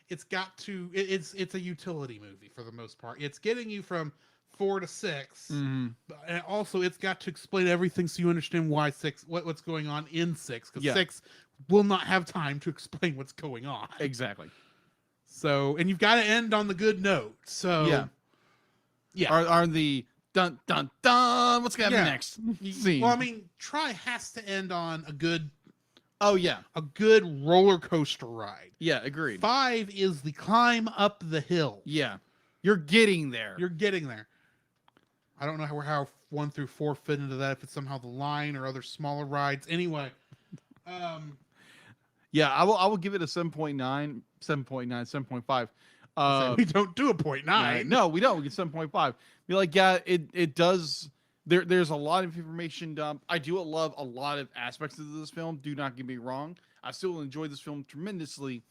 it's a utility movie for the most part. It's getting you from 4 to 6, Mhm. and also it's got to explain everything so you understand why 6, what's going on in 6, because Yeah. 6 will not have time to explain what's going on. Exactly. So, and you've got to end on the good note. So, yeah. Are the dun dun dun? What's gonna happen Yeah. next? Scene. Well, I mean, Try has to end on a good Oh yeah. roller coaster ride. Yeah. Agreed. 5 is the climb up the hill. Yeah. You're getting there. You're getting there. I don't know how 1 through 4 fit into that. If it's somehow the line or other smaller rides. Anyway, Yeah. I will give it a 7.9, 7.5. we don't do a 0.9. No, we don't. We get 7.5. Be like, yeah, it does. There's a lot of information dump. I do love a lot of aspects of this film. Do not get me wrong. I still enjoy this film tremendously.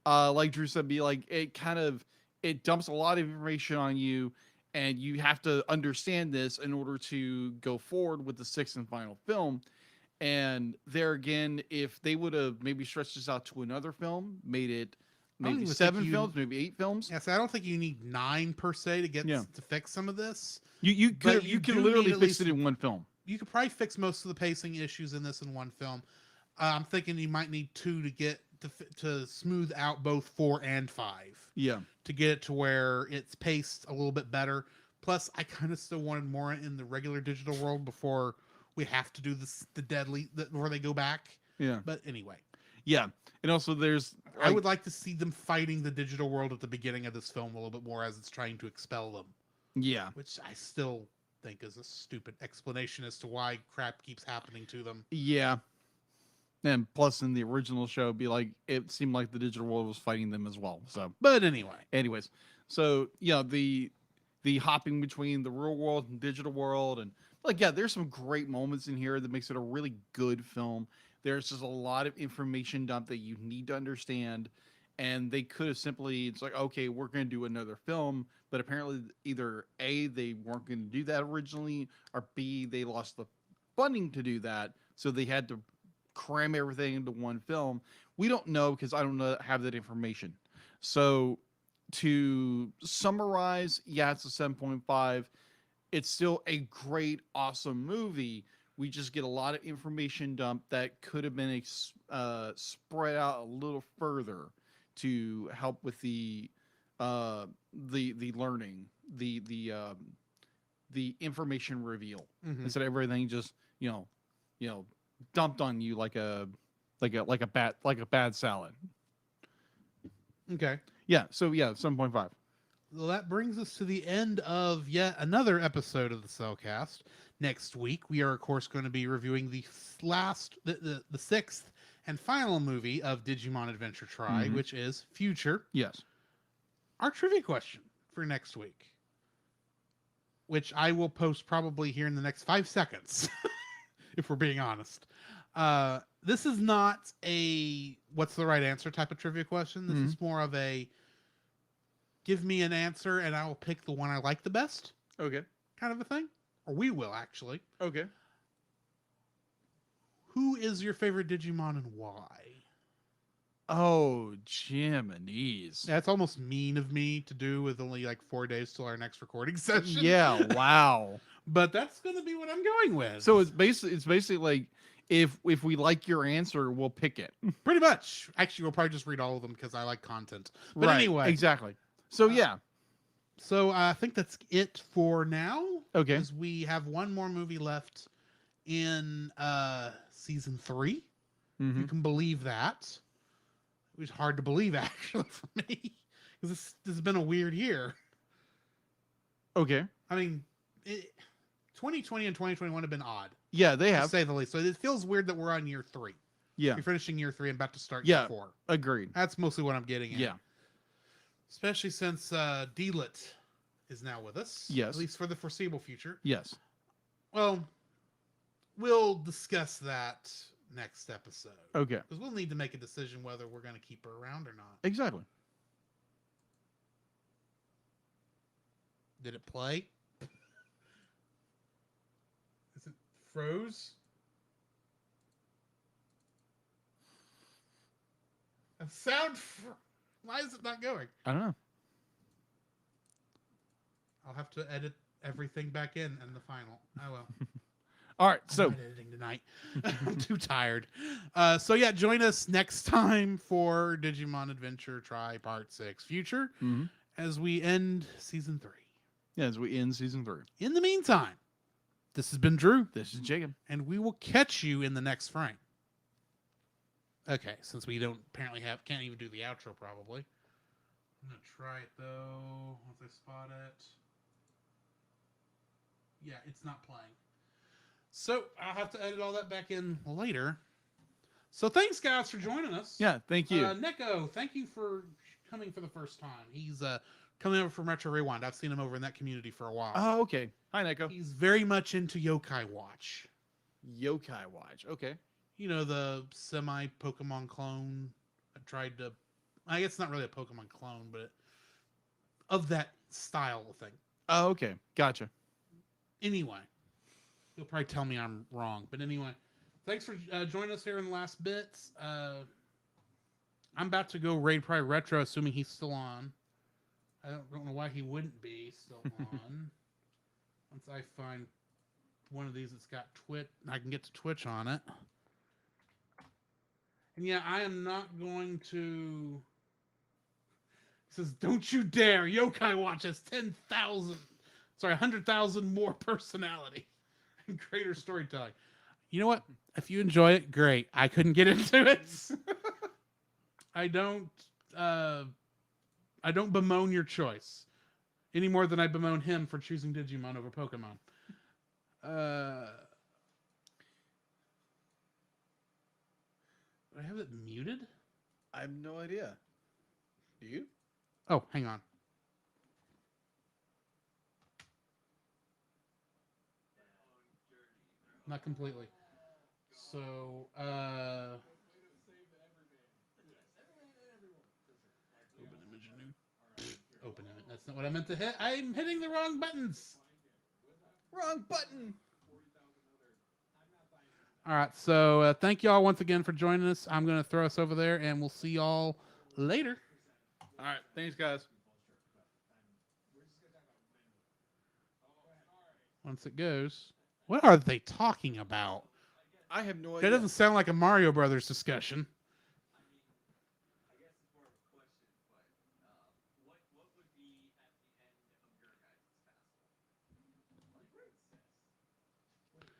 Like Drew said, it dumps a lot of information on you, and you have to understand this in order to go forward with the 6th and final film. And there again, if they would have maybe stretched this out to another film, made it I don't maybe even 7 think you- films, maybe 8 films. Yes, I don't think you need 9 per se to get Yeah. to fix some of this. You But could you can do literally need at fix least- it in one film. You could probably fix most of the pacing issues in this in one film. I'm thinking you might need 2 to get to smooth out both 4 and 5 Yeah. to get it to where it's paced a little bit better. Plus, I kind of still wanted more in the regular digital world before we have to do where they go back. Yeah. But anyway, Yeah. And also there's I would like to see them fighting the digital world at the beginning of this film a little bit more as it's trying to expel them, yeah. which I still think is a stupid explanation as to why crap keeps happening to them. Yeah. And plus in the original show be like it seemed like the digital world was fighting them as well. So But anyway, anyways, so yeah, the hopping between the real world and digital world, and like yeah, there's some great moments in here that makes it a really good film. There's just a lot of information dump that you need to understand, and they could have simply it's like okay, we're going to do another film, but apparently either A, they weren't going to do that originally, or B, they lost the funding to do that, so they had to cram everything into one film. We don't know because I don't have that information. So to summarize, yeah, it's a 7.5. It's still a great, awesome movie. We just get a lot of information dump that could have been spread out a little further to help with the learning, the information reveal Mhm. instead of everything just dumped on you like a bad salad. Okay. Yeah. So yeah, 7.5. Well, that brings us to the end of yet another episode of the Cellcast. Next week, we are of course going to be reviewing the sixth and final movie of Digimon Adventure Try, Mhm. which is Future. Yes. Our trivia question for next week, which I will post probably here in the next 5 seconds, if we're being honest. This is not a what's the right answer type of trivia question. This is more of a give me an answer and I will pick the one I like the best Okay. kind of a thing. Or we will, actually. Okay. Who is your favorite Digimon and why? Oh, Jiminy's. That's almost mean of me to do with only like 4 days till our next recording session. Yeah, wow. But that's going to be what I'm going with. So it's basically like if we like your answer, we'll pick it. pretty much. Actually, we'll probably just read all of them because I like content. But Right, anyway, exactly. So yeah, so I think that's it for now. Okay. Because we have one more movie left in season 3. Mm-hmm. You can believe that. It was hard to believe actually for me because this has been a weird year. Okay. I mean, 2020 and 2021 have been odd, Yeah, they to have. say the least. So it feels weird that we're on year 3. Yeah, We're finishing year 3 and about to start Yeah. year 4. agreed. That's mostly what I'm getting at. Yeah. Especially since D-Lit is now with us. Yes. At least for the foreseeable future. Yes. Well, we'll discuss that next episode. Okay. Because we'll need to make a decision whether we're going to keep her around or not. Exactly. Did it play? Is it froze? A sound. Why is it not going? I don't know. I'll have to edit everything back in the final. Oh well. All right. I'm So not editing tonight. I'm too tired. So yeah, join us next time for Digimon Adventure Try Part 6 Future Mhm. as we end season 3. yeah, as we end season 3, In the meantime, this has been Drew, this is Jacob. and we will catch you in the next frame. Okay, since we don't apparently can't even do the outro probably. I'm gonna try it though once I spot it. Yeah, it's not playing. So I'll have to edit all that back in later. So thanks guys for joining us. Yeah. Thank you. Neko, thank you for coming for the first time. He's coming over from Retro Rewind. I've seen him over in that community for a while. Oh, okay. Hi, Neko. He's very much into Yokai Watch. Yokai Watch. Okay. You know, the semi Pokemon clone. I guess it's not really a Pokemon clone, but of that style of thing. Oh, okay. Gotcha. Anyway, you'll probably tell me I'm wrong, but anyway, thanks for joining us here in the last bits. I'm about to go raid probably Retro, assuming he's still on. I don't know why he wouldn't be still on. Once I find one of these that's got Twitch, I can get to Twitch on it. And yeah, I am not going to. It says, "Don't you dare!" Yokai Watch has 100,000 more personality and greater storytelling. You know what? If you enjoy it, great. I couldn't get into it. I don't bemoan your choice any more than I bemoan him for choosing Digimon over Pokemon. Do I have it muted? I have no idea. Do you? Oh, hang on. Not completely. So, open image new. Open image. That's not what I meant to hit. I'm hitting the wrong buttons. Wrong button. All right. So, thank y'all once again for joining us. I'm going to throw us over there, and we'll see y'all later. All right. Thanks, guys. Once it goes. What are they talking about? I have no That idea. doesn't sound like a Mario Brothers discussion.